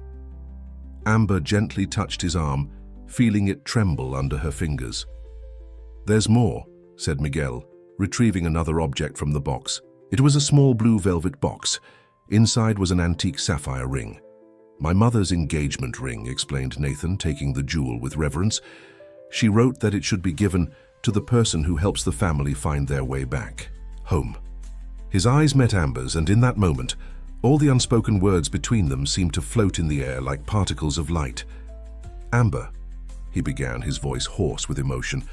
Amber gently touched his arm, feeling it tremble under her fingers. "There's more," said Miguel, retrieving another object from the box. It was a small blue velvet box. Inside was an antique sapphire ring. "My mother's engagement ring," explained Nathan, taking the jewel with reverence. "She wrote that it should be given to the person who helps the family find their way back home." His eyes met Amber's, and in that moment, all the unspoken words between them seemed to float in the air like particles of light. "Amber," he began, his voice hoarse with emotion,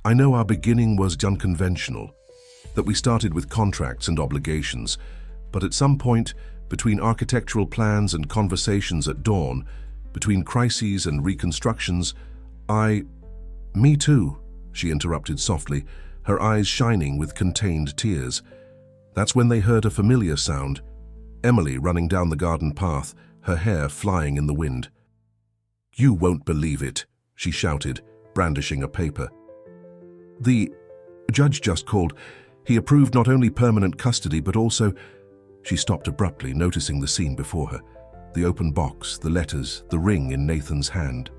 "I know our beginning was unconventional, that we started with contracts and obligations, but at some point, between architectural plans and conversations at dawn, between crises and reconstructions, Me too," she interrupted softly, her eyes shining with contained tears. That's when they heard a familiar sound, Emily running down the garden path, her hair flying in the wind. "You won't believe it," she shouted, brandishing a paper. "The judge just called. He approved not only permanent custody, but also—" She stopped abruptly, noticing the scene before her. The open box, the letters, the ring in Nathan's hand.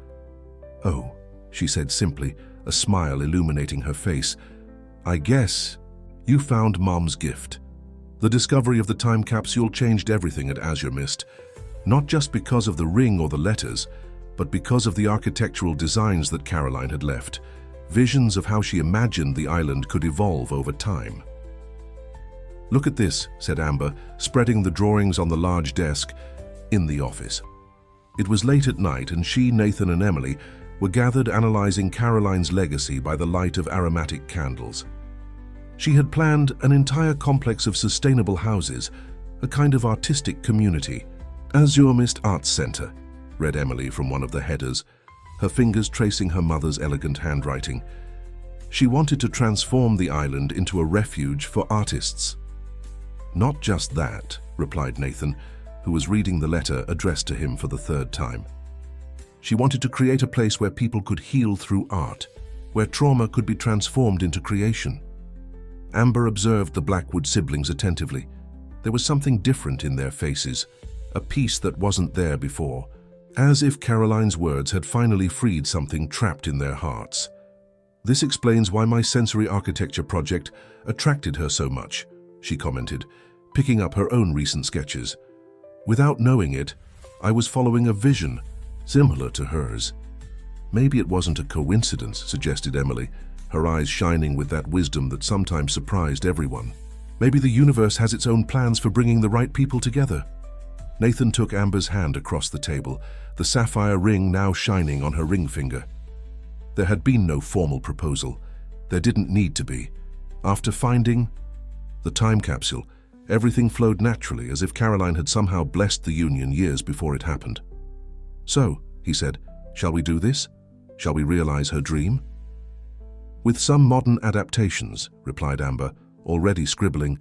"Oh," she said simply, a smile illuminating her face. "I guess you found Mom's gift." The discovery of the time capsule changed everything at Azure Mist, not just because of the ring or the letters, but because of the architectural designs that Caroline had left, visions of how she imagined the island could evolve over time. "Look at this," said Amber, spreading the drawings on the large desk in the office. It was late at night, and she, Nathan, and Emily were gathered analyzing Caroline's legacy by the light of aromatic candles. She had planned an entire complex of sustainable houses, a kind of artistic community. "Azure Mist Arts Center," read Emily from one of the headers, her fingers tracing her mother's elegant handwriting. She wanted to transform the island into a refuge for artists. "Not just that," replied Nathan, who was reading the letter addressed to him for the third time. "She wanted to create a place where people could heal through art, where trauma could be transformed into creation." Amber observed the Blackwood siblings attentively. There was something different in their faces, a peace that wasn't there before, as if Caroline's words had finally freed something trapped in their hearts. "This explains why my sensory architecture project attracted her so much," she commented, picking up her own recent sketches. "Without knowing it, I was following a vision similar to hers." "Maybe it wasn't a coincidence," suggested Emily, her eyes shining with that wisdom that sometimes surprised everyone. "Maybe the universe has its own plans for bringing the right people together." Nathan took Amber's hand across the table, the sapphire ring now shining on her ring finger. There had been no formal proposal. There didn't need to be. After finding the time capsule, everything flowed naturally, as if Caroline had somehow blessed the union years before it happened. "So," he said, "shall we do this? Shall we realize her dream?" "With some modern adaptations," replied Amber, already scribbling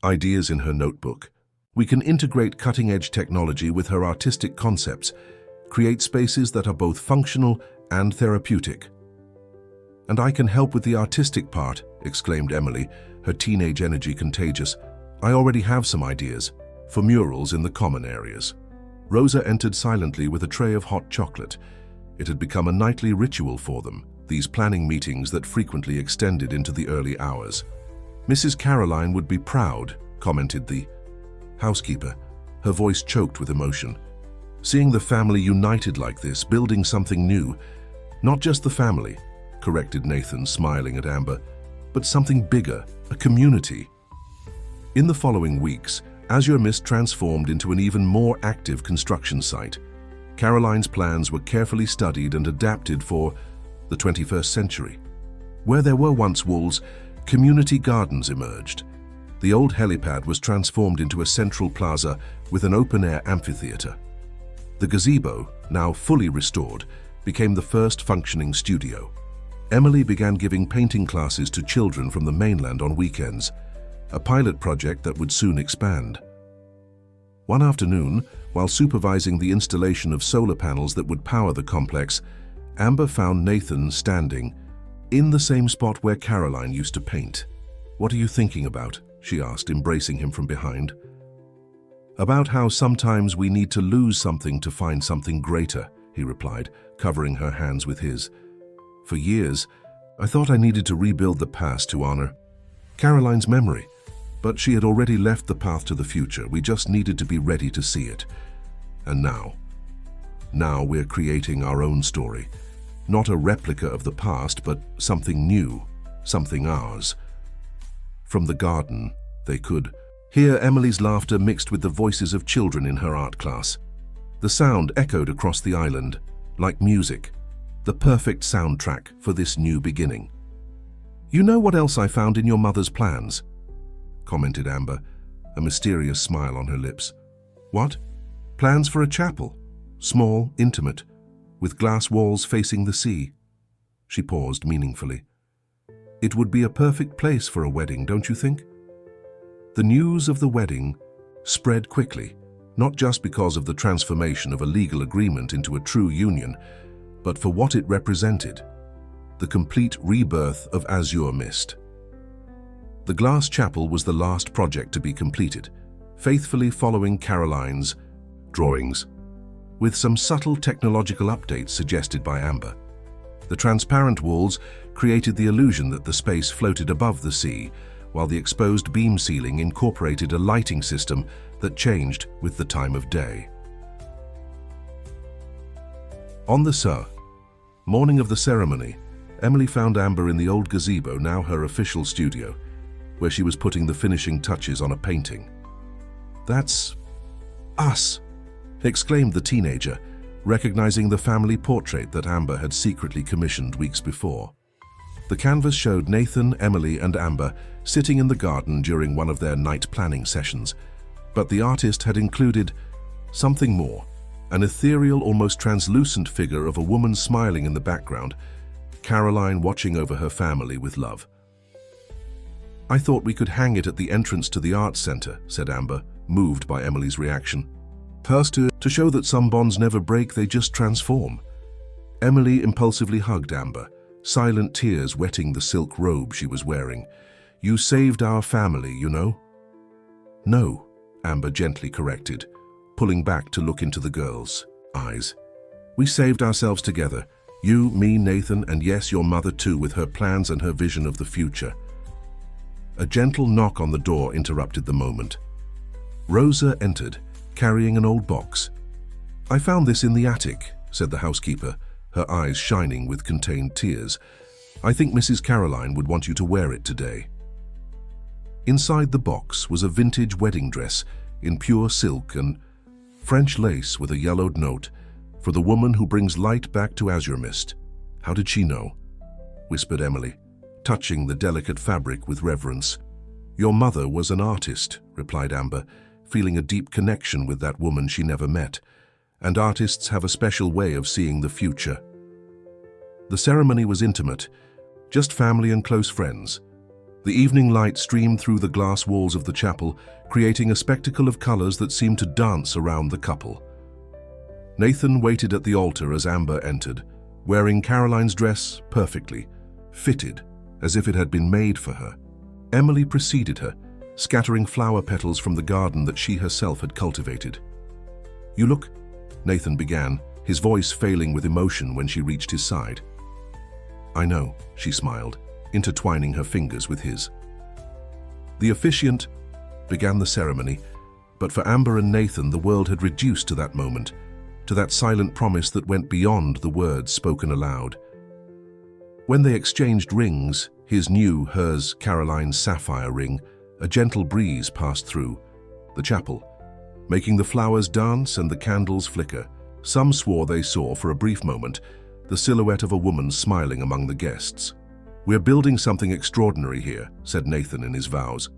ideas in her notebook. "We can integrate cutting-edge technology with her artistic concepts, create spaces that are both functional and therapeutic." "And I can help with the artistic part," exclaimed Emily, her teenage energy contagious. "I already have some ideas for murals in the common areas." Rosa entered silently with a tray of hot chocolate. It had become a nightly ritual for them, these planning meetings that frequently extended into the early hours. "Mrs. Caroline would be proud," commented the housekeeper, her voice choked with emotion. "Seeing the family united like this, building something new. Not just the family," corrected Nathan, smiling at Amber, "but something bigger, a community." In the following weeks, Azure Mist transformed into an even more active construction site. Caroline's plans were carefully studied and adapted for the 21st century. Where there were once walls, community gardens emerged. The old helipad was transformed into a central plaza with an open-air amphitheater. The gazebo, now fully restored, became the first functioning studio. Emily began giving painting classes to children from the mainland on weekends, a pilot project that would soon expand. One afternoon, while supervising the installation of solar panels that would power the complex, Amber found Nathan standing in the same spot where Caroline used to paint. "What are you thinking about?" she asked, embracing him from behind. "About how sometimes we need to lose something to find something greater," he replied, covering her hands with his. "For years, I thought I needed to rebuild the past to honor Caroline's memory, but she had already left the path to the future. We just needed to be ready to see it. And now we're creating our own story. Not a replica of the past, but something new, something ours." From the garden, they could hear Emily's laughter mixed with the voices of children in her art class. The sound echoed across the island, like music, the perfect soundtrack for this new beginning. "You know what else I found in your mother's plans?" commented Amber, a mysterious smile on her lips. "What? Plans for a chapel? Small, intimate, with glass walls facing the sea." She paused meaningfully. "It would be a perfect place for a wedding, don't you think?" The news of the wedding spread quickly, not just because of the transformation of a legal agreement into a true union, but for what it represented: the complete rebirth of Azure Mist. The glass chapel was the last project to be completed, faithfully following Caroline's drawings, with some subtle technological updates suggested by Amber. The transparent walls created the illusion that the space floated above the sea, while the exposed beam ceiling incorporated a lighting system that changed with the time of day. On the morning of the ceremony, Emily found Amber in the old gazebo, now her official studio, where she was putting the finishing touches on a painting. "That's us!" exclaimed the teenager, recognizing the family portrait that Amber had secretly commissioned weeks before. The canvas showed Nathan, Emily, and Amber sitting in the garden during one of their night planning sessions, but the artist had included something more, an ethereal, almost translucent figure of a woman smiling in the background. Caroline watching over her family with love. "I thought we could hang it at the entrance to the arts center," said Amber, moved by Emily's reaction. "First, to show that some bonds never break, they just transform." Emily impulsively hugged Amber, silent tears wetting the silk robe she was wearing. "You saved our family, you know." "No," Amber gently corrected, pulling back to look into the girl's eyes. "We saved ourselves together. You, me, Nathan, and yes, your mother too, with her plans and her vision of the future." A gentle knock on the door interrupted the moment. Rosa entered, carrying an old box. "I found this in the attic," said the housekeeper, her eyes shining with contained tears. "I think Mrs. Caroline would want you to wear it today." Inside the box was a vintage wedding dress in pure silk and French lace with a yellowed note, "For the woman who brings light back to Azure Mist." "How did she know?" whispered Emily, touching the delicate fabric with reverence. "Your mother was an artist," replied Amber, feeling a deep connection with that woman she never met. "And artists have a special way of seeing the future." The ceremony was intimate, just family and close friends. The evening light streamed through the glass walls of the chapel, creating a spectacle of colors that seemed to dance around the couple. Nathan waited at the altar as Amber entered, wearing Caroline's dress perfectly, fitted, as if it had been made for her. Emily preceded her, scattering flower petals from the garden that she herself had cultivated. "You look," Nathan began, his voice failing with emotion when she reached his side. "I know," she smiled, intertwining her fingers with his. The officiant began the ceremony, but for Amber and Nathan the world had reduced to that moment, to that silent promise that went beyond the words spoken aloud. When they exchanged rings, his new, hers, Caroline's sapphire ring, a gentle breeze passed through the chapel, making the flowers dance and the candles flicker. Some swore they saw, for a brief moment, the silhouette of a woman smiling among the guests. "We're building something extraordinary here," said Nathan in his vows.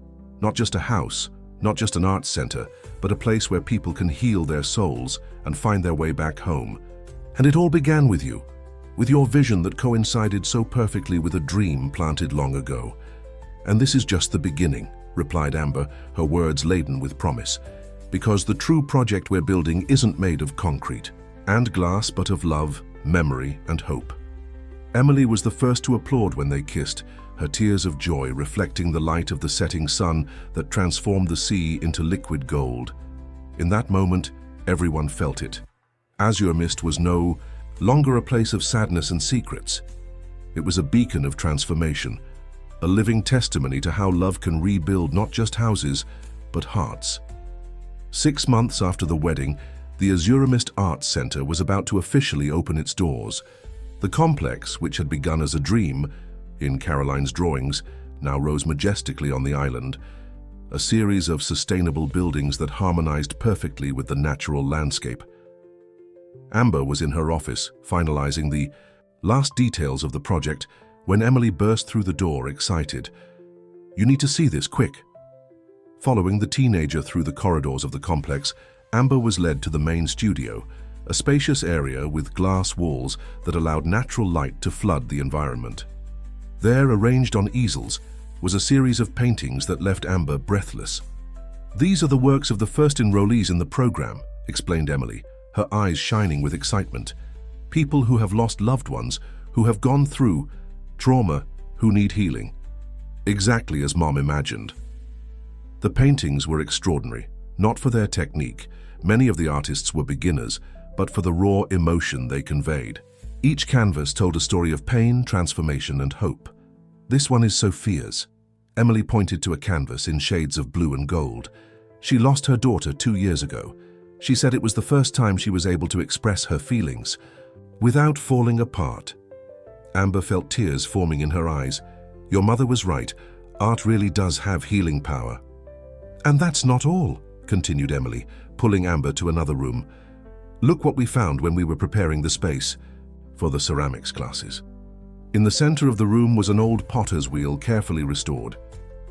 "Not just a house, not just an arts center, but a place where people can heal their souls and find their way back home. And it all began with you, with your vision that coincided so perfectly with a dream planted long ago. And this is just the beginning," replied Amber, her words laden with promise. "Because the true project we're building isn't made of concrete and glass, but of love, memory, and hope." Emily was the first to applaud when they kissed, her tears of joy reflecting the light of the setting sun that transformed the sea into liquid gold. In that moment, everyone felt it. Azure Mist was no longer a place of sadness and secrets. It was a beacon of transformation, a living testimony to how love can rebuild not just houses, but hearts. 6 months after the wedding, the Azure Mist Arts Center was about to officially open its doors. The complex, which had begun as a dream, in Caroline's drawings, now rose majestically on the island, a series of sustainable buildings that harmonized perfectly with the natural landscape. Amber was in her office, finalizing the last details of the project, when Emily burst through the door, excited. "You need to see this, quick." Following the teenager through the corridors of the complex, Amber was led to the main studio, a spacious area with glass walls that allowed natural light to flood the environment. There, arranged on easels, was a series of paintings that left Amber breathless. "These are the works of the first enrollees in the program," explained Emily, her eyes shining with excitement. "People who have lost loved ones, who have gone through trauma, who need healing." Exactly as Mom imagined. The paintings were extraordinary, not for their technique. Many of the artists were beginners, but for the raw emotion they conveyed. Each canvas told a story of pain, transformation, and hope. "This one is Sophia's." Emily pointed to a canvas in shades of blue and gold. "She lost her daughter 2 years ago. She said it was the first time she was able to express her feelings without falling apart." Amber felt tears forming in her eyes. "Your mother was right. Art really does have healing power." "And that's not all," continued Emily, pulling Amber to another room. "Look what we found when we were preparing the space for the ceramics classes." In the center of the room was an old potter's wheel carefully restored.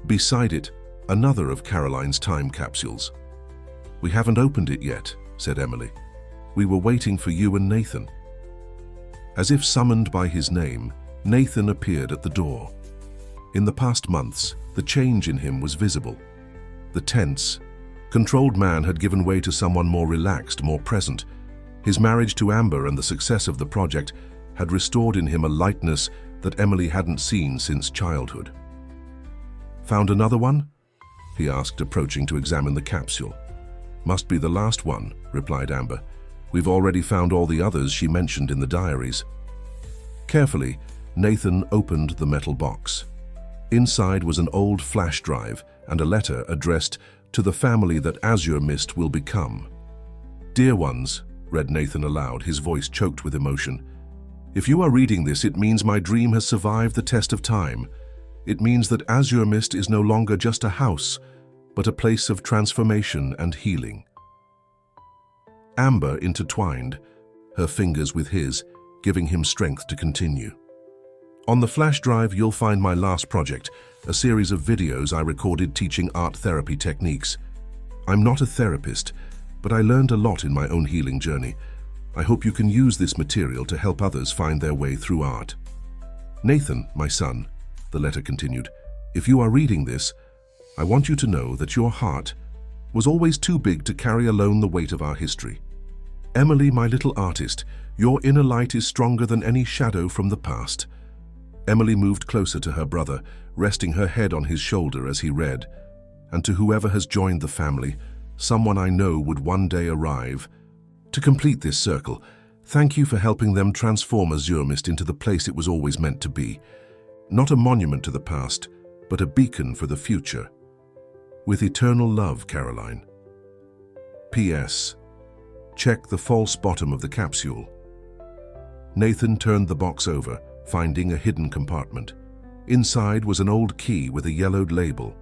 Beside it, another of Caroline's time capsules. "We haven't opened it yet," said Emily. "We were waiting for you and Nathan." As if summoned by his name, Nathan appeared at the door. In the past months, the change in him was visible. The tense, controlled man had given way to someone more relaxed, more present. His marriage to Amber and the success of the project had restored in him a lightness that Emily hadn't seen since childhood. "Found another one?" he asked, approaching to examine the capsule. "Must be the last one," replied Amber. "We've already found all the others she mentioned in the diaries." Carefully, Nathan opened the metal box. Inside was an old flash drive and a letter addressed to the family that Azure Mist will become. "Dear ones," read Nathan aloud, his voice choked with emotion. "If you are reading this, it means my dream has survived the test of time. It means that Azure Mist is no longer just a house, but a place of transformation and healing." Amber intertwined her fingers with his, giving him strength to continue. "On the flash drive, you'll find my last project, a series of videos I recorded teaching art therapy techniques. I'm not a therapist, but I learned a lot in my own healing journey. I hope you can use this material to help others find their way through art. Nathan, my son," the letter continued, "if you are reading this, I want you to know that your heart was always too big to carry alone the weight of our history. Emily, my little artist, your inner light is stronger than any shadow from the past." Emily moved closer to her brother, resting her head on his shoulder as he read. "And to whoever has joined the family, someone I know would one day arrive. To complete this circle, thank you for helping them transform Azure Mist into the place it was always meant to be. Not a monument to the past, but a beacon for the future. With eternal love, Caroline. P.S. Check the false bottom of the capsule." Nathan turned the box over, finding a hidden compartment. Inside was an old key with a yellowed label.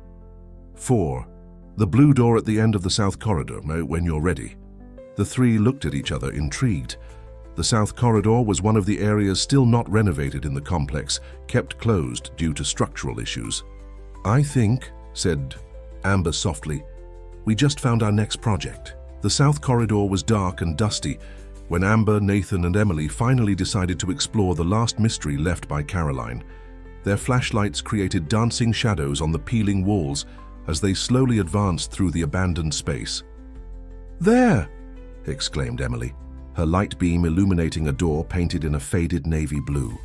4. The blue door at the end of the south corridor, when you're ready. The three looked at each other, intrigued. The south corridor was one of the areas still not renovated in the complex, kept closed due to structural issues. "I think," said Amber softly, "we just found our next project." The south corridor was dark and dusty when Amber, Nathan, and Emily finally decided to explore the last mystery left by Caroline. Their flashlights created dancing shadows on the peeling walls as they slowly advanced through the abandoned space. "There!" exclaimed Emily, her light beam illuminating a door painted in a faded navy blue.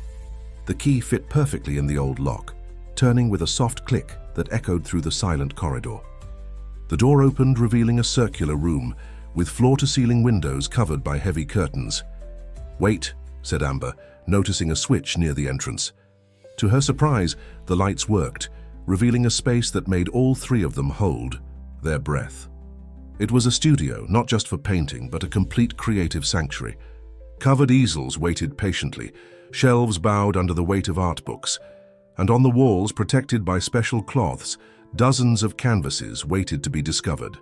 The key fit perfectly in the old lock, turning with a soft click that echoed through the silent corridor. The door opened, revealing a circular room with floor-to-ceiling windows covered by heavy curtains. "Wait," said Amber, noticing a switch near the entrance. To her surprise, the lights worked, revealing a space that made all three of them hold their breath. It was a studio, not just for painting, but a complete creative sanctuary. Covered easels waited patiently, shelves bowed under the weight of art books, and on the walls, protected by special cloths, dozens of canvases waited to be discovered.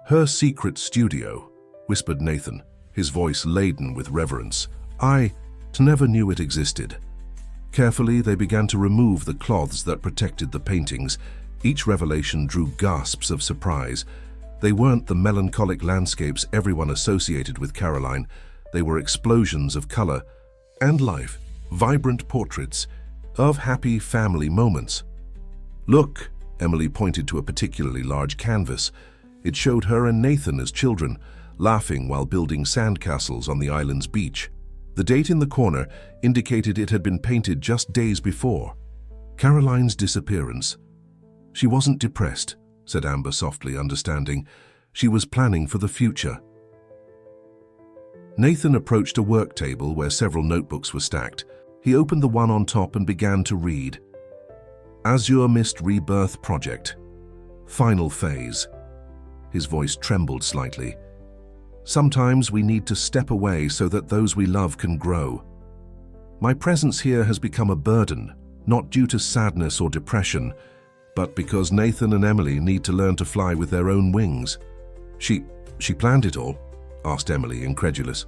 "Her secret studio," whispered Nathan, his voice laden with reverence. "I never knew it existed." Carefully, they began to remove the cloths that protected the paintings. Each revelation drew gasps of surprise. They weren't the melancholic landscapes everyone associated with Caroline. They were explosions of color and life, vibrant portraits of happy family moments. "Look," Emily pointed to a particularly large canvas. It showed her and Nathan as children, laughing while building sandcastles on the island's beach. The date in the corner indicated it had been painted just days before. Caroline's disappearance. "She wasn't depressed," said Amber softly, understanding. "She was planning for the future." Nathan approached a work table where several notebooks were stacked. He opened the one on top and began to read. "Azure Mist Rebirth Project. Final phase." His voice trembled slightly. "Sometimes we need to step away so that those we love can grow. My presence here has become a burden, not due to sadness or depression, but because Nathan and Emily need to learn to fly with their own wings." She planned it all?" asked Emily, incredulous.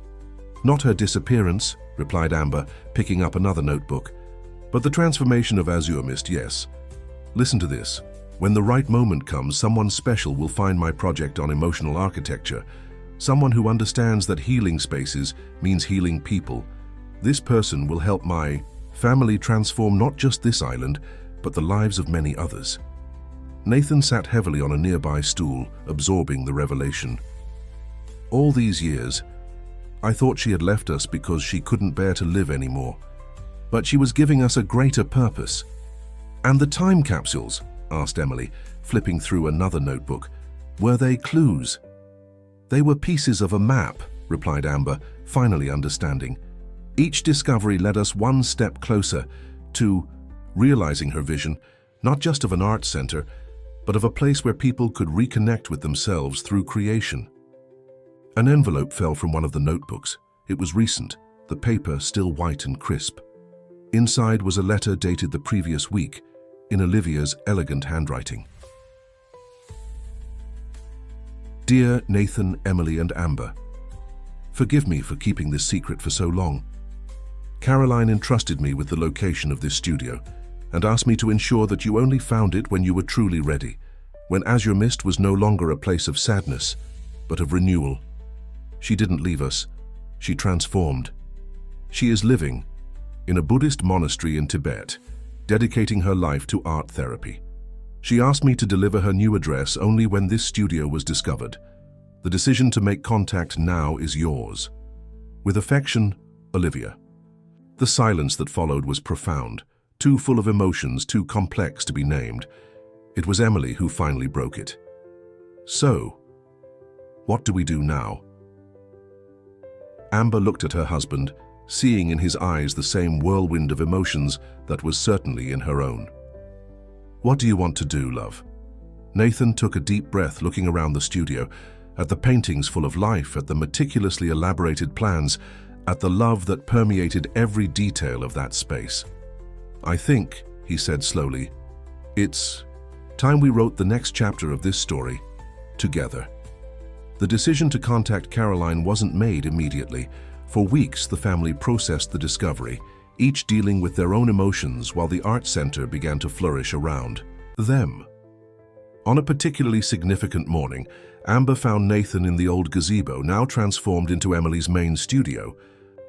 "Not her disappearance," replied Amber, picking up another notebook. "But the transformation of Azure Mist, yes. Listen to this. When the right moment comes, someone special will find my project on emotional architecture. Someone who understands that healing spaces means healing people. This person will help my Family transform not just this island, but the lives of many others. Nathan sat heavily on a nearby stool, absorbing the revelation. All these years, I thought she had left us because she couldn't bear to live anymore. But she was giving us a greater purpose. And the time capsules? Asked Emily, flipping through another notebook. Were they clues? They were pieces of a map, replied Amber, finally understanding. Each discovery led us one step closer to realizing her vision, not just of an art center, but of a place where people could reconnect with themselves through creation. An envelope fell from one of the notebooks. It was recent, the paper still white and crisp. Inside was a letter dated the previous week, in Olivia's elegant handwriting. Dear Nathan, Emily, and Amber, forgive me for keeping this secret for so long. Caroline entrusted me with the location of this studio and asked me to ensure that you only found it when you were truly ready, when Azure Mist was no longer a place of sadness, but of renewal. She didn't leave us. She transformed. She is living in a Buddhist monastery in Tibet, dedicating her life to art therapy. She asked me to deliver her new address only when this studio was discovered. The decision to make contact now is yours. With affection, Olivia. The silence that followed was profound, too full of emotions, too complex to be named. It was Emily who finally broke it. So, what do we do now? Amber looked at her husband, seeing in his eyes the same whirlwind of emotions that was certainly in her own. What do you want to do, love? Nathan took a deep breath, looking around the studio, at the paintings full of life, at the meticulously elaborated plans, at the love that permeated every detail of that space. I think, he said slowly, it's time we wrote the next chapter of this story, together. The decision to contact Caroline wasn't made immediately. For weeks, the family processed the discovery, each dealing with their own emotions while the art center began to flourish around them. On a particularly significant morning, Amber found Nathan in the old gazebo, now transformed into Emily's main studio.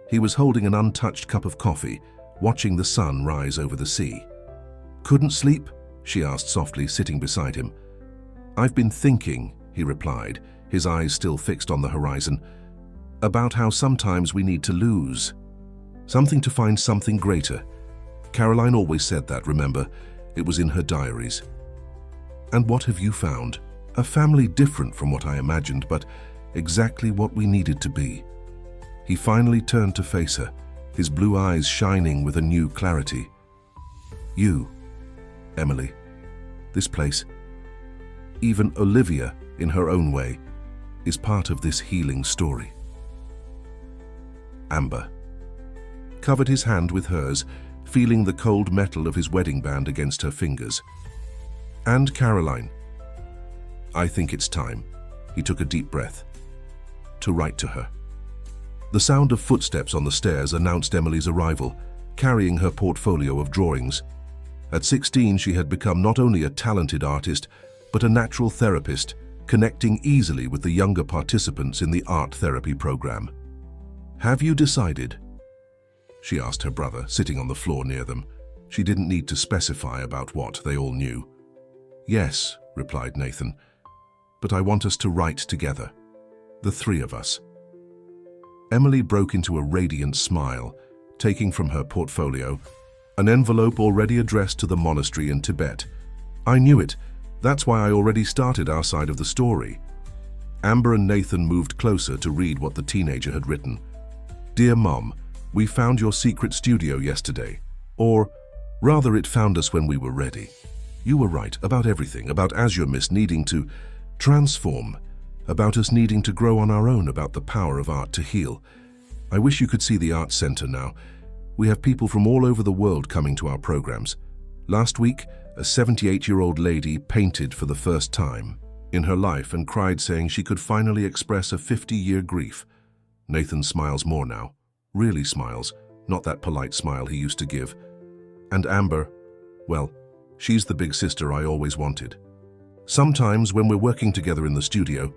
He was holding an untouched cup of coffee, watching the sun rise over the sea. Couldn't sleep? She asked softly, sitting beside him. I've been thinking, he replied, his eyes still fixed on the horizon, about how sometimes we need to lose something to find something greater. Caroline always said that, remember? It was in her diaries. And what have you found? A family different from what I imagined, but exactly what we needed to be. He finally turned to face her, his blue eyes shining with a new clarity. You, Emily, this place, even Olivia, in her own way, is part of this healing story. Amber covered his hand with hers, feeling the cold metal of his wedding band against her fingers. And Caroline, I think it's time, he took a deep breath, to write to her. The sound of footsteps on the stairs announced Emily's arrival, carrying her portfolio of drawings. At 16, she had become not only a talented artist, but a natural therapist, connecting easily with the younger participants in the art therapy program. Have you decided? She asked her brother, sitting on the floor near them. She didn't need to specify about what, they all knew. Yes, replied Nathan, but I want us to write together, the three of us. Emily broke into a radiant smile, taking from her portfolio an envelope already addressed to the monastery in Tibet. I knew it. That's why I already started our side of the story. Amber and Nathan moved closer to read what the teenager had written. Dear Mom, we found your secret studio yesterday. Or, rather, it found us when we were ready. You were right about everything, about Azure Mist needing to transform, about us needing to grow on our own, about the power of art to heal. I wish you could see the art center now. We have people from all over the world coming to our programs. Last week, a 78-year-old lady painted for the first time in her life and cried, saying she could finally express a 50-year grief. Nathan smiles more now. Really smiles, not that polite smile he used to give. And Amber, well, she's the big sister I always wanted. Sometimes when we're working together in the studio,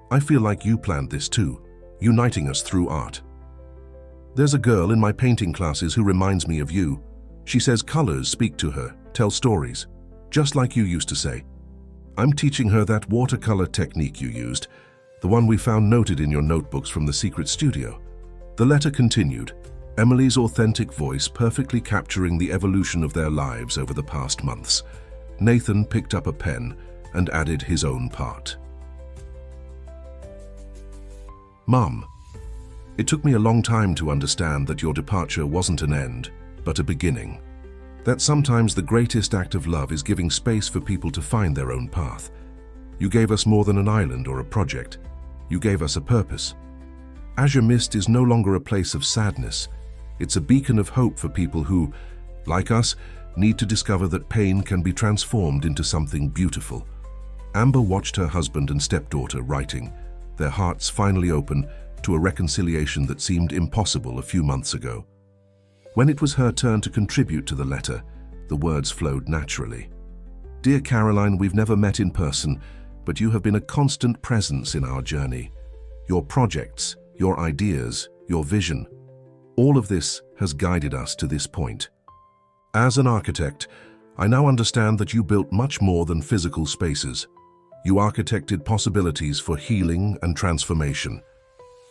I feel like you planned this too, uniting us through art. There's a girl in my painting classes who reminds me of you. She says colors speak to her, tell stories, just like you used to say. I'm teaching her that watercolor technique you used, the one we found noted in your notebooks from the secret studio. The letter continued, Emily's authentic voice perfectly capturing the evolution of their lives over the past months. Nathan picked up a pen and added his own part. Mom, it took me a long time to understand that your departure wasn't an end, but a beginning. That sometimes the greatest act of love is giving space for people to find their own path. You gave us more than an island or a project. You gave us a purpose. Azure Mist is no longer a place of sadness. It's a beacon of hope for people who, like us, need to discover that pain can be transformed into something beautiful. Amber watched her husband and stepdaughter writing, their hearts finally open to a reconciliation that seemed impossible a few months ago. When it was her turn to contribute to the letter, the words flowed naturally. Dear Caroline, we've never met in person, but you have been a constant presence in our journey. Your projects, your ideas, your vision, all of this has guided us to this point. As an architect, I now understand that you built much more than physical spaces. You architected possibilities for healing and transformation.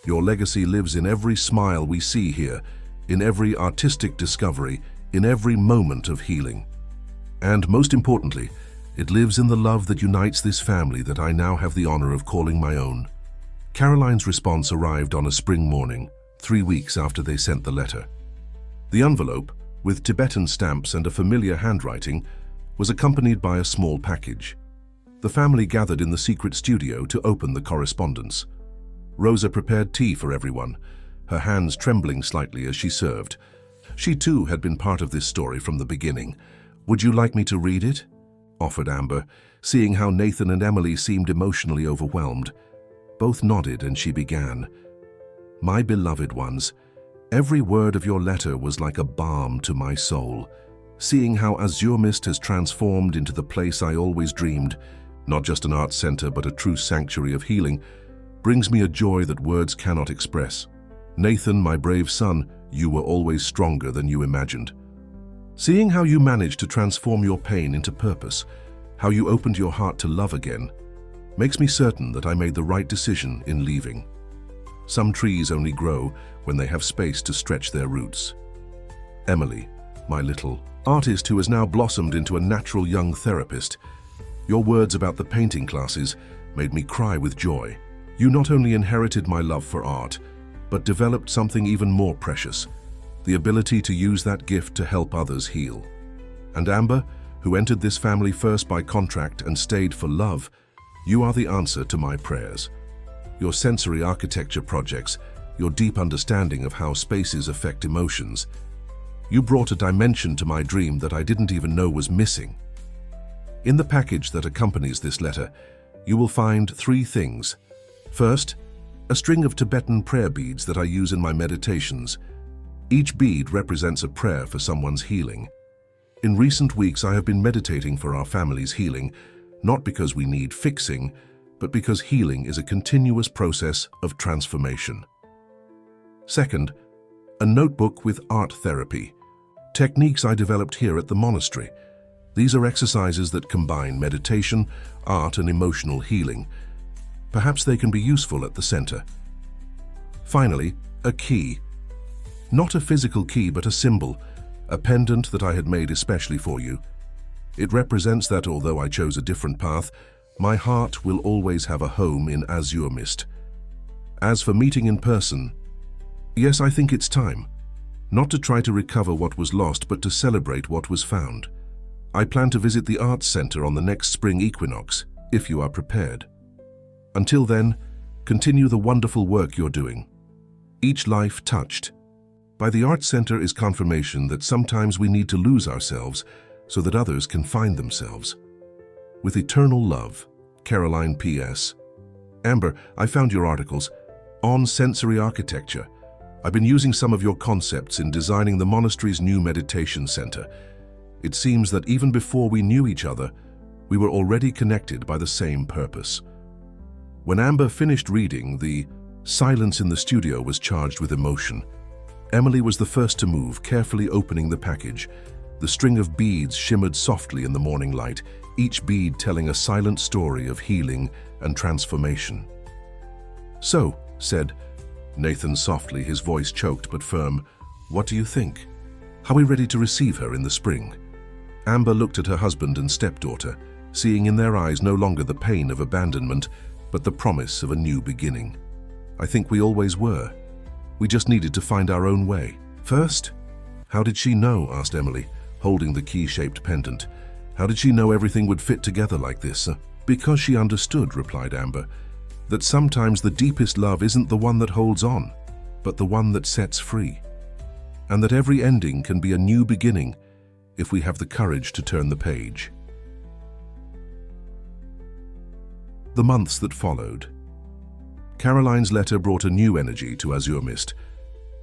Your legacy lives in every smile we see here, in every artistic discovery, in every moment of healing. And most importantly, it lives in the love that unites this family that I now have the honor of calling my own. Caroline's response arrived on a spring morning, 3 weeks after they sent the letter. The envelope, with Tibetan stamps and a familiar handwriting, was accompanied by a small package. The family gathered in the secret studio to open the correspondence. Rosa prepared tea for everyone, her hands trembling slightly as she served. She too had been part of this story from the beginning. Would you like me to read it? Offered Amber, seeing how Nathan and Emily seemed emotionally overwhelmed. Both nodded and she began. My beloved ones, every word of your letter was like a balm to my soul. Seeing how Azure Mist has transformed into the place I always dreamed, not just an art center but a true sanctuary of healing, brings me a joy that words cannot express. Nathan, my brave son, you were always stronger than you imagined. Seeing how you managed to transform your pain into purpose, how you opened your heart to love again, makes me certain that I made the right decision in leaving. Some trees only grow when they have space to stretch their roots. Emily, my little artist who has now blossomed into a natural young therapist, your words about the painting classes made me cry with joy. You not only inherited my love for art, but developed something even more precious, the ability to use that gift to help others heal. And Amber, who entered this family first by contract and stayed for love, you are the answer to my prayers. Your sensory architecture projects, your deep understanding of how spaces affect emotions. You brought a dimension to my dream that I didn't even know was missing. In the package that accompanies this letter, you will find 3 things. First, a string of Tibetan prayer beads that I use in my meditations. Each bead represents a prayer for someone's healing. In recent weeks, I have been meditating for our family's healing, not because we need fixing, but because healing is a continuous process of transformation. Second, a notebook with art therapy, techniques I developed here at the monastery. These are exercises that combine meditation, art, and emotional healing. Perhaps they can be useful at the center. Finally, a key. Not a physical key, but a symbol, a pendant that I had made especially for you. It represents that although I chose a different path, my heart will always have a home in Azure Mist. As for meeting in person, yes, I think it's time. Not to try to recover what was lost, but to celebrate what was found. I plan to visit the Arts Center on the next spring equinox, if you are prepared. Until then, continue the wonderful work you're doing. Each life touched by the Arts Center is confirmation that sometimes we need to lose ourselves so that others can find themselves. With eternal love, Caroline P.S. Amber, I found your articles on sensory architecture. I've been using some of your concepts in designing the monastery's new meditation center. It seems that even before we knew each other, we were already connected by the same purpose. When Amber finished reading, the silence in the studio was charged with emotion. Emily was the first to move, carefully opening the package. The string of beads shimmered softly in the morning light, each bead telling a silent story of healing and transformation. "So," said Nathan softly, his voice choked but firm, "what do you think? Are we ready to receive her in the spring?" Amber looked at her husband and stepdaughter, seeing in their eyes no longer the pain of abandonment, but the promise of a new beginning. "I think we always were. We just needed to find our own way. First?" "How did she know?" asked Emily, holding the key-shaped pendant. "How did she know everything would fit together like this?" "Because she understood," replied Amber, "that sometimes the deepest love isn't the one that holds on, but the one that sets free. And that every ending can be a new beginning if we have the courage to turn the page." The months that followed. Caroline's letter brought a new energy to Azure Mist.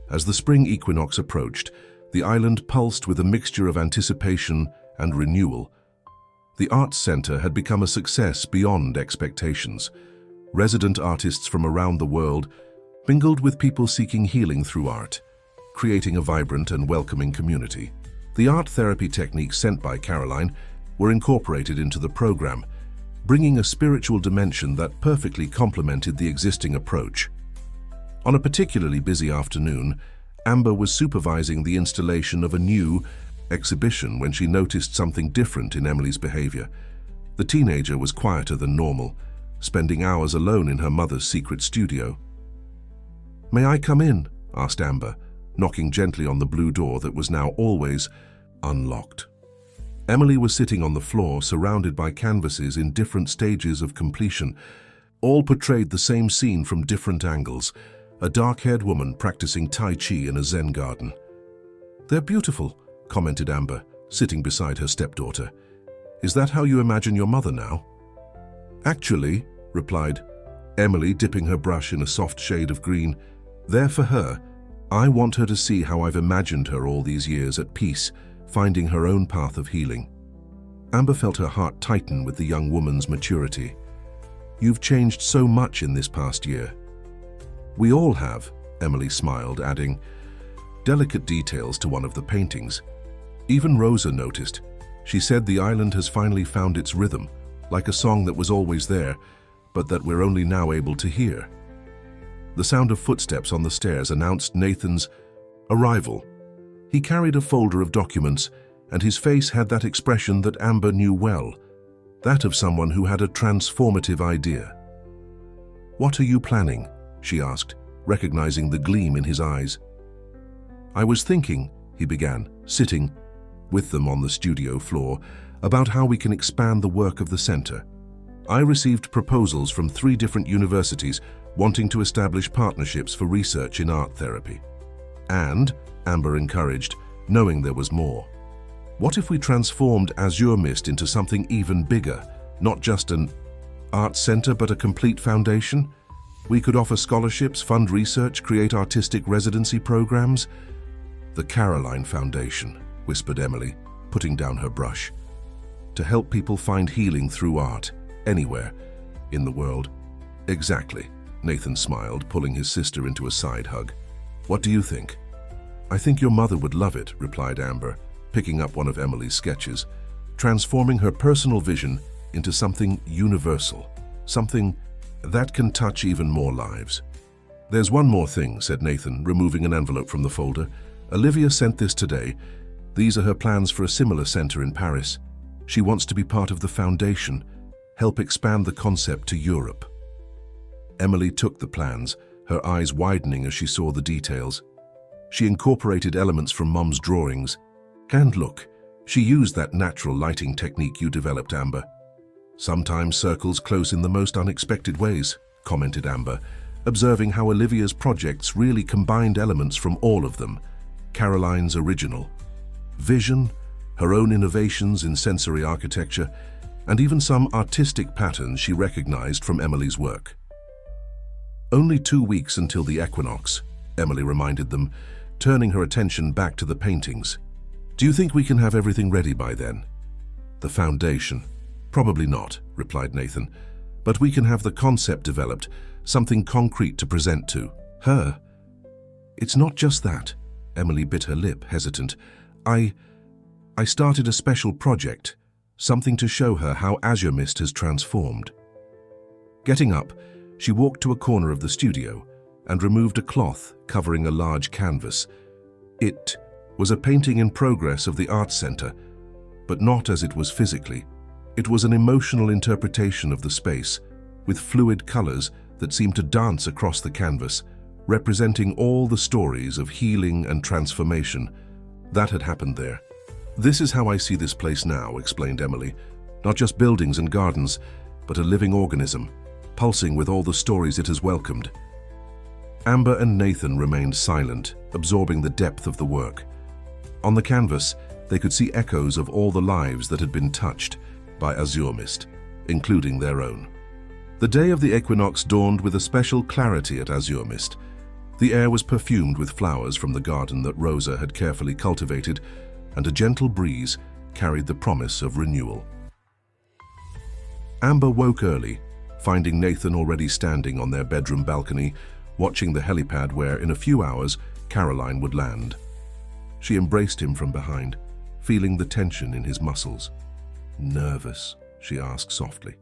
As the spring equinox approached, the island pulsed with a mixture of anticipation and renewal. The Arts Center had become a success beyond expectations. Resident artists from around the world mingled with people seeking healing through art, creating a vibrant and welcoming community. The art therapy techniques sent by Caroline were incorporated into the program, bringing a spiritual dimension that perfectly complemented the existing approach. On a particularly busy afternoon, Amber was supervising the installation of a new exhibition when she noticed something different in Emily's behavior. The teenager was quieter than normal, spending hours alone in her mother's secret studio. "May I come in?" asked Amber, knocking gently on the blue door that was now always unlocked. Emily was sitting on the floor, surrounded by canvases in different stages of completion. All portrayed the same scene from different angles, a dark-haired woman practicing Tai Chi in a Zen garden. "They're beautiful," commented Amber, sitting beside her stepdaughter. "Is that how you imagine your mother now?" "Actually," replied Emily, dipping her brush in a soft shade of green, "they're for her. I want her to see how I've imagined her all these years at peace, finding her own path of healing." Amber felt her heart tighten with the young woman's maturity. "You've changed so much in this past year." "We all have," Emily smiled, adding delicate details to one of the paintings. Even Rosa noticed. She said the island has finally found its rhythm, like a song that was always there, but that we're only now able to hear. The sound of footsteps on the stairs announced Nathan's arrival. He carried a folder of documents, and his face had that expression that Amber knew well, that of someone who had a transformative idea. "What are you planning?" she asked, recognizing the gleam in his eyes. "I was thinking," he began, sitting with them on the studio floor, "about how we can expand the work of the center. I received proposals from 3 different universities wanting to establish partnerships for research in art therapy. And," Amber encouraged, knowing there was more, "what if we transformed Azure Mist into something even bigger, not just an art center but a complete foundation? We could offer scholarships, fund research, create artistic residency programs." "The Caroline Foundation," whispered Emily, putting down her brush. "To help people find healing through art, anywhere in the world." "Exactly," Nathan smiled, pulling his sister into a side hug. "What do you think?" "I think your mother would love it," replied Amber, picking up one of Emily's sketches, transforming her personal vision into something universal, something that can touch even more lives. "There's one more thing," said Nathan, removing an envelope from the folder. "Olivia sent this today. These are her plans for a similar center in Paris. She wants to be part of the foundation, help expand the concept to Europe." Emily took the plans, her eyes widening as she saw the details. She incorporated elements from Mum's drawings. "And look, she used that natural lighting technique you developed, Amber." "Sometimes circles close in the most unexpected ways," commented Amber, observing how Olivia's projects really combined elements from all of them. Caroline's original vision, her own innovations in sensory architecture, and even some artistic patterns she recognized from Emily's work. "Only 2 weeks until the equinox," Emily reminded them, turning her attention back to the paintings. "Do you think we can have everything ready by then?" "The foundation? Probably not," replied Nathan. "But we can have the concept developed, something concrete to present to her." "It's not just that." Emily bit her lip, hesitant. I I started a special project, something to show her how Azure Mist has transformed. Getting up, she walked to a corner of the studio and removed a cloth covering a large canvas. It was a painting in progress of the Arts Center, but not as it was physically. It was an emotional interpretation of the space, with fluid colors that seemed to dance across the canvas, representing all the stories of healing and transformation that had happened there. "This is how I see this place now," explained Emily. "Not just buildings and gardens, but a living organism, pulsing with all the stories it has welcomed." Amber and Nathan remained silent, absorbing the depth of the work. On the canvas, they could see echoes of all the lives that had been touched by Azure Mist, including their own. The day of the equinox dawned with a special clarity at Azure Mist. The air was perfumed with flowers from the garden that Rosa had carefully cultivated, and a gentle breeze carried the promise of renewal. Amber woke early, finding Nathan already standing on their bedroom balcony, watching the helipad where, in a few hours, Caroline would land. She embraced him from behind, feeling the tension in his muscles. "Nervous?" she asked softly.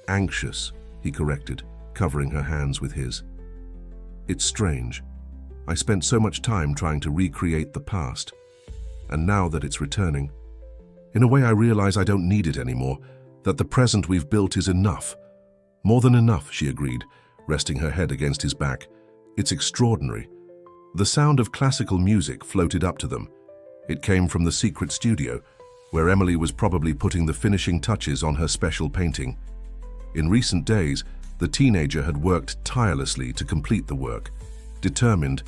"Anxious," he corrected, covering her hands with his. "It's strange. I spent so much time trying to recreate the past. And now that it's returning, in a way I realize I don't need it anymore, that the present we've built is enough." "More than enough," she agreed, resting her head against his back. "It's extraordinary." The sound of classical music floated up to them. It came from the secret studio, where Emily was probably putting the finishing touches on her special painting. In recent days, the teenager had worked tirelessly to complete the work, determined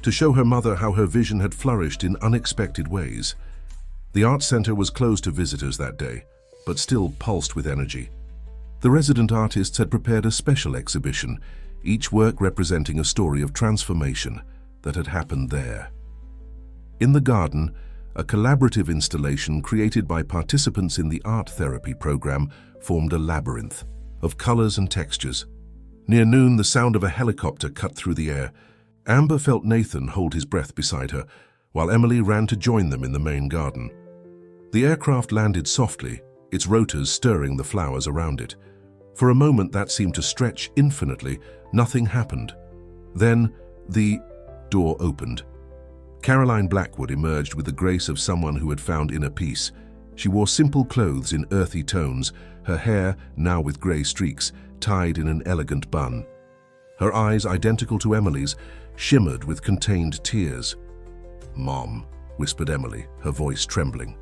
to show her mother how her vision had flourished in unexpected ways. The art center was closed to visitors that day, but still pulsed with energy. The resident artists had prepared a special exhibition, each work representing a story of transformation that had happened there. In the garden, a collaborative installation created by participants in the art therapy program formed a labyrinth of colors and textures. Near noon, the sound of a helicopter cut through the air. Amber felt Nathan hold his breath beside her, while Emily ran to join them in the main garden. The aircraft landed softly, its rotors stirring the flowers around it. For a moment that seemed to stretch infinitely. Nothing happened. Then the door opened. Caroline Blackwood emerged with the grace of someone who had found inner peace. She wore simple clothes in earthy tones, her hair, now with grey streaks, tied in an elegant bun. Her eyes, identical to Emily's, shimmered with contained tears. "Mom," whispered Emily, her voice trembling.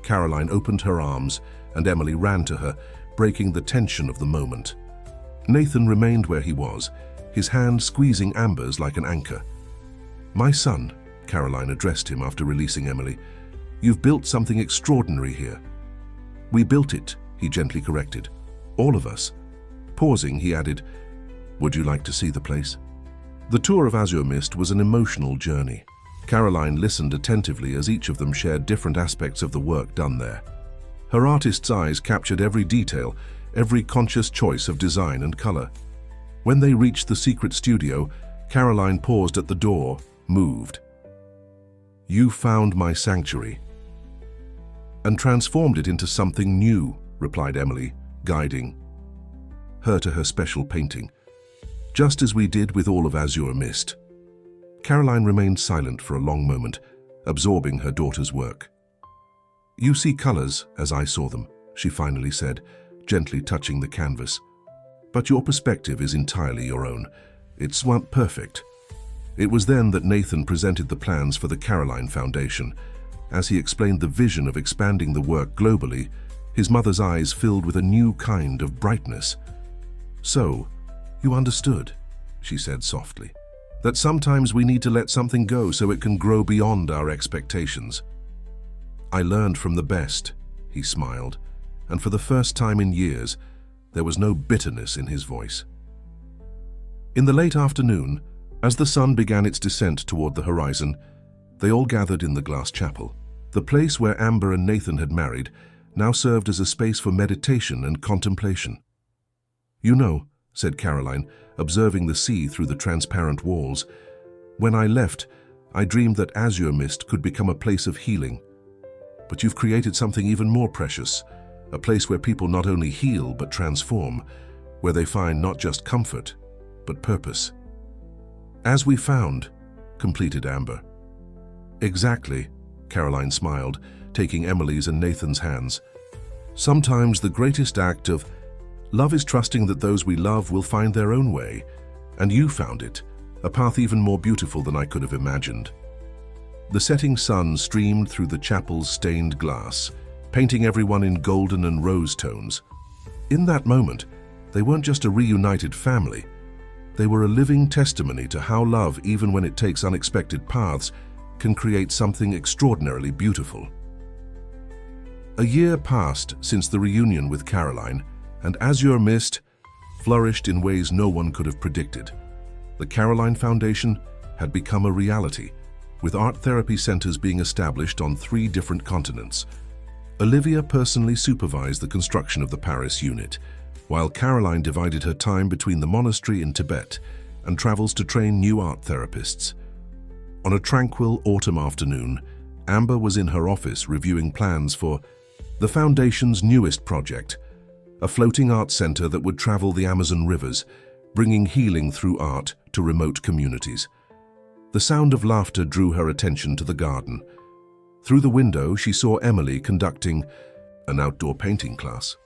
Caroline opened her arms, and Emily ran to her, breaking the tension of the moment. Nathan remained where he was, his hand squeezing Amber's like an anchor. "My son," Caroline addressed him after releasing Emily, "you've built something extraordinary here." "We built it," he gently corrected. "All of us." Pausing, he added, "Would you like to see the place?" The tour of Azure Mist was an emotional journey. Caroline listened attentively as each of them shared different aspects of the work done there. Her artist's eyes captured every detail, every conscious choice of design and color. When they reached the secret studio, Caroline paused at the door, moved. "You found my sanctuary and transformed it into something new," replied Emily, guiding her to her special painting, "just as we did with all of Azure Mist." Caroline remained silent for a long moment, absorbing her daughter's work. "You see colors as I saw them," she finally said, gently touching the canvas. "But your perspective is entirely your own. It's not perfect." It was then that Nathan presented the plans for the Caroline Foundation. As he explained the vision of expanding the work globally, his mother's eyes filled with a new kind of brightness. "So, you understood," she said softly, "that sometimes we need to let something go so it can grow beyond our expectations." "I learned from the best," he smiled, and for the first time in years, there was no bitterness in his voice. In the late afternoon, as the sun began its descent toward the horizon, they all gathered in the glass chapel. The place where Amber and Nathan had married now served as a space for meditation and contemplation. "You know," said Caroline, observing the sea through the transparent walls, "when I left, I dreamed that Azure Mist could become a place of healing. But you've created something even more precious, a place where people not only heal but transform, where they find not just comfort, but purpose. As we found, completed Amber. Exactly, Caroline smiled, taking Emily's and Nathan's hands. Sometimes the greatest act of love is trusting that those we love will find their own way, and you found it, a path even more beautiful than I could have imagined. The setting sun streamed through the chapel's stained glass, painting everyone in golden and rose tones. In that moment, they weren't just a reunited family. They were a living testimony to how love, even when it takes unexpected paths, can create something extraordinarily beautiful. A year passed since the reunion with Caroline, and Azure Mist flourished in ways no one could have predicted. The Caroline Foundation had become a reality, with art therapy centers being established on 3 different continents. Olivia personally supervised the construction of the Paris unit, while Caroline divided her time between the monastery in Tibet and travels to train new art therapists. On a tranquil autumn afternoon, Amber was in her office reviewing plans for the Foundation's newest project, a floating art center that would travel the Amazon rivers, bringing healing through art to remote communities. The sound of laughter drew her attention to the garden. Through the window, she saw Emily conducting an outdoor painting class.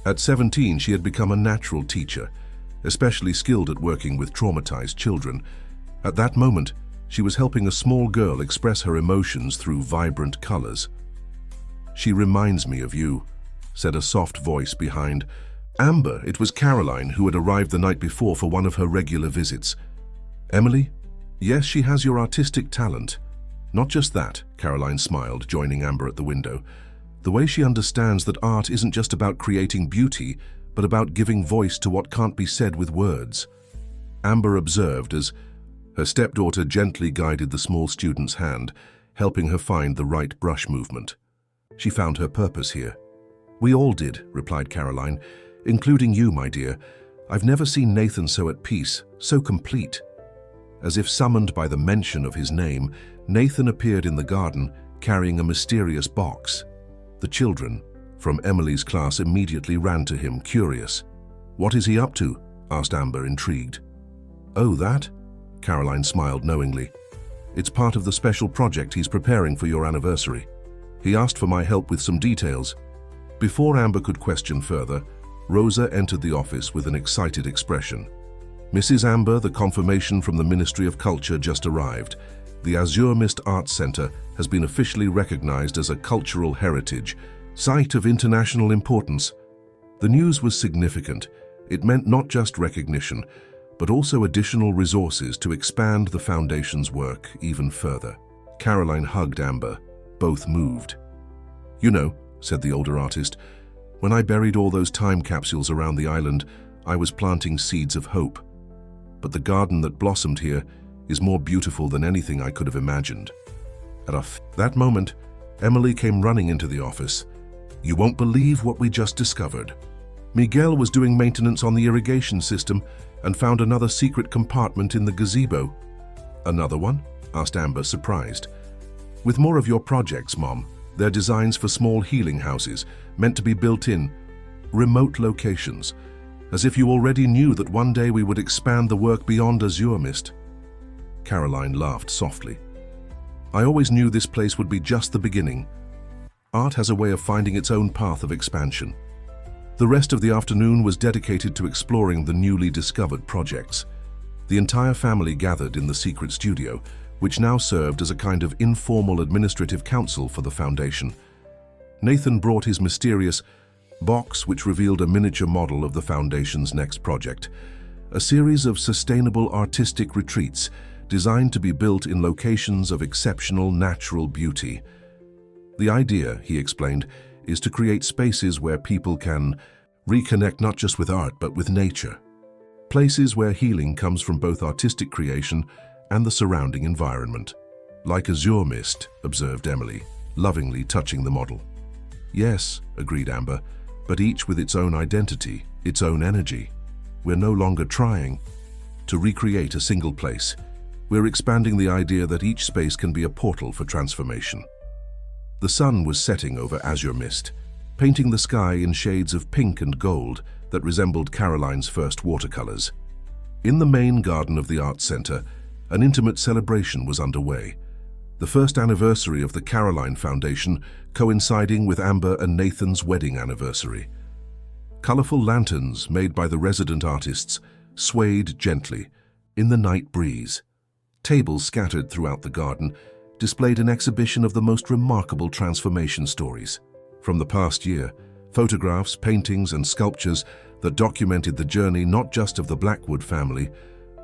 At 17, she had become a natural teacher, especially skilled at working with traumatized children. At that moment, she was helping a small girl express her emotions through vibrant colors. "She reminds me of you," said a soft voice behind. Amber, it was Caroline, who had arrived the night before for one of her regular visits. "Emily? Yes, she has your artistic talent." "Not just that," Caroline smiled, joining Amber at the window. "The way she understands that art isn't just about creating beauty, but about giving voice to what can't be said with words." Amber observed as her stepdaughter gently guided the small student's hand, helping her find the right brush movement. She found her purpose here. "We all did," replied Caroline, "including you, my dear. I've never seen Nathan so at peace, so complete." As if summoned by the mention of his name, Nathan appeared in the garden, carrying a mysterious box. The children, from Emily's class, immediately ran to him, curious. "What is he up to?" asked Amber, intrigued. "Oh, that?" Caroline smiled knowingly. "It's part of the special project he's preparing for your anniversary. He asked for my help with some details." Before Amber could question further, Rosa entered the office with an excited expression. "Mrs. Amber, the confirmation from the Ministry of Culture just arrived. The Azure Mist Arts Center has been officially recognized as a cultural heritage, site of international importance." The news was significant. It meant not just recognition, but also additional resources to expand the Foundation's work even further. Caroline hugged Amber, both moved. "You know," said the older artist, "when I buried all those time capsules around the island, I was planting seeds of hope. But the garden that blossomed here is more beautiful than anything I could have imagined." At that moment, Emily came running into the office. "You won't believe what we just discovered. Miguel was doing maintenance on the irrigation system and found another secret compartment in the gazebo." "Another one?" asked Amber, surprised. "With more of your projects, Mom. They're designs for small healing houses, meant to be built in remote locations. As if you already knew that one day we would expand the work beyond Azure Mist." Caroline laughed softly. "I always knew this place would be just the beginning. Art has a way of finding its own path of expansion." The rest of the afternoon was dedicated to exploring the newly discovered projects. The entire family gathered in the secret studio, which now served as a kind of informal administrative council for the Foundation. Nathan brought his mysterious box, which revealed a miniature model of the Foundation's next project, a series of sustainable artistic retreats designed to be built in locations of exceptional natural beauty. "The idea," he explained, "is to create spaces where people can reconnect not just with art but with nature. Places where healing comes from both artistic creation and the surrounding environment." "Like Azure Mist," observed Emily, lovingly touching the model. "Yes," agreed Amber, "but each with its own identity, its own energy. We're no longer trying to recreate a single place. We're expanding the idea that each space can be a portal for transformation." The sun was setting over azure mist, painting the sky in shades of pink and gold that resembled Caroline's first watercolors. In the main garden of the Arts Center, an intimate celebration was underway. The first anniversary of the Caroline Foundation coinciding with Amber and Nathan's wedding anniversary. Colorful lanterns made by the resident artists swayed gently in the night breeze. Tables scattered throughout the garden displayed an exhibition of the most remarkable transformation stories. From the past year, photographs, paintings, and sculptures that documented the journey not just of the Blackwood family,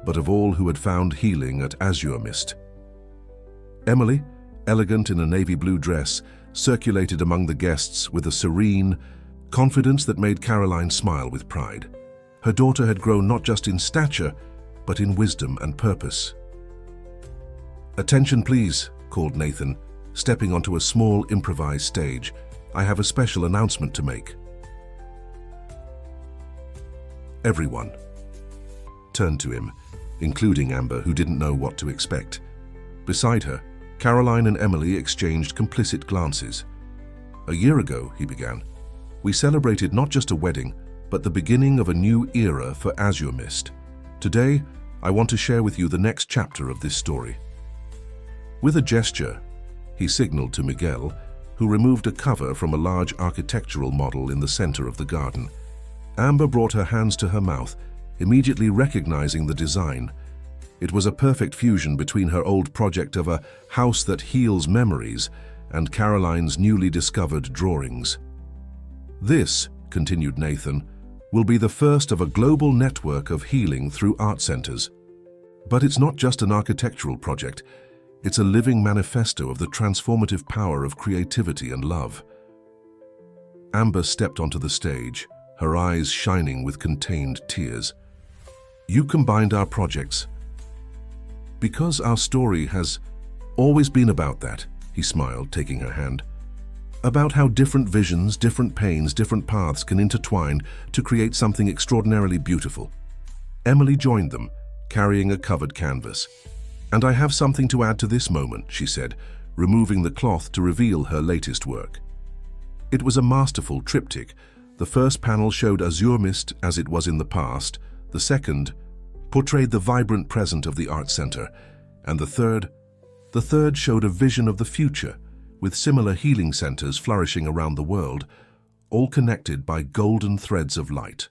but of all who had found healing at Azure Mist. Emily, elegant in a navy blue dress, circulated among the guests with a serene confidence that made Caroline smile with pride. Her daughter had grown not just in stature, but in wisdom and purpose. "Attention, please," called Nathan, stepping onto a small improvised stage. "I have a special announcement to make." Everyone turned to him, including Amber, who didn't know what to expect. Beside her, Caroline and Emily exchanged complicit glances. "A year ago," he began, "we celebrated not just a wedding, but the beginning of a new era for Azure Mist. Today, I want to share with you the next chapter of this story." With a gesture, he signaled to Miguel, who removed a cover from a large architectural model in the center of the garden. Amber brought her hands to her mouth, immediately recognizing the design. It was a perfect fusion between her old project of a house that heals memories and Caroline's newly discovered drawings. "This," continued Nathan, "will be the first of a global network of healing through art centers. But it's not just an architectural project. It's a living manifesto of the transformative power of creativity and love." Amber stepped onto the stage, her eyes shining with contained tears. "You combined our projects because our story has always been about that," he smiled, taking her hand. "About how different visions, different pains, different paths can intertwine to create something extraordinarily beautiful." Emily joined them, carrying a covered canvas. "And I have something to add to this moment," she said, removing the cloth to reveal her latest work. It was a masterful triptych. The first panel showed Azure Mist as it was in the past, the second portrayed the vibrant present of the Art Center, and the third showed a vision of the future, with similar healing centers flourishing around the world, all connected by golden threads of light.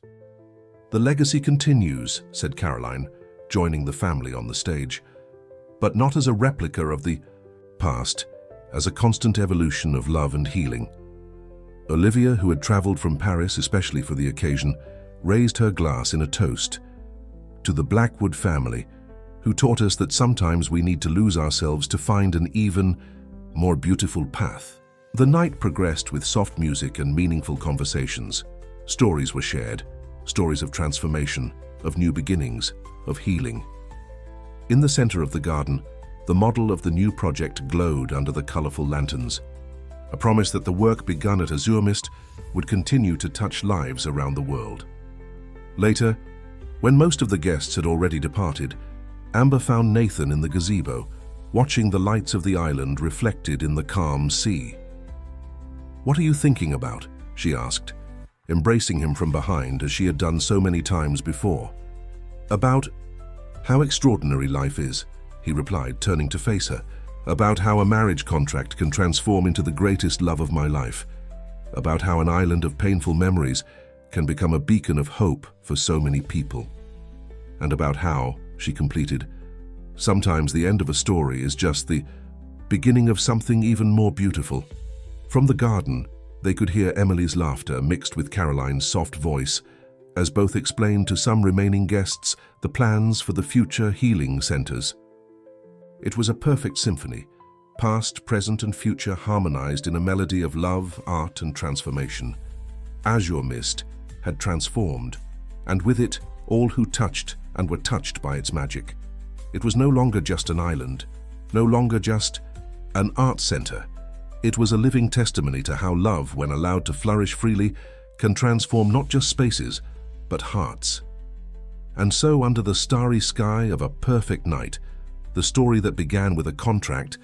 "The legacy continues," said Caroline, joining the family on the stage, "but not as a replica of the past, as a constant evolution of love and healing." Olivia, who had traveled from Paris especially for the occasion, raised her glass in a toast to the Blackwood family, who taught us that sometimes we need to lose ourselves to find an even more beautiful path. The night progressed with soft music and meaningful conversations. Stories were shared, stories of transformation, of new beginnings, of healing. In the center of the garden, the model of the new project glowed under the colorful lanterns, a promise that the work begun at Azure Mist would continue to touch lives around the world. Later, when most of the guests had already departed, Amber found Nathan in the gazebo, watching the lights of the island reflected in the calm sea. "What are you thinking about?" she asked, embracing him from behind as she had done so many times before. "About how extraordinary life is," he replied, turning to face her. "About how a marriage contract can transform into the greatest love of my life. About how an island of painful memories can become a beacon of hope for so many people. And about how," she completed, "sometimes the end of a story is just the beginning of something even more beautiful." From the garden, they could hear Emily's laughter mixed with Caroline's soft voice, as both explained to some remaining guests the plans for the future healing centers. It was a perfect symphony, past, present, and future harmonized in a melody of love, art, and transformation. Azure Mist had transformed, and with it, all who touched and were touched by its magic. It was no longer just an island, no longer just an art center. It was a living testimony to how love, when allowed to flourish freely, can transform not just spaces, but hearts. And so, under the starry sky of a perfect night, the story that began with a contract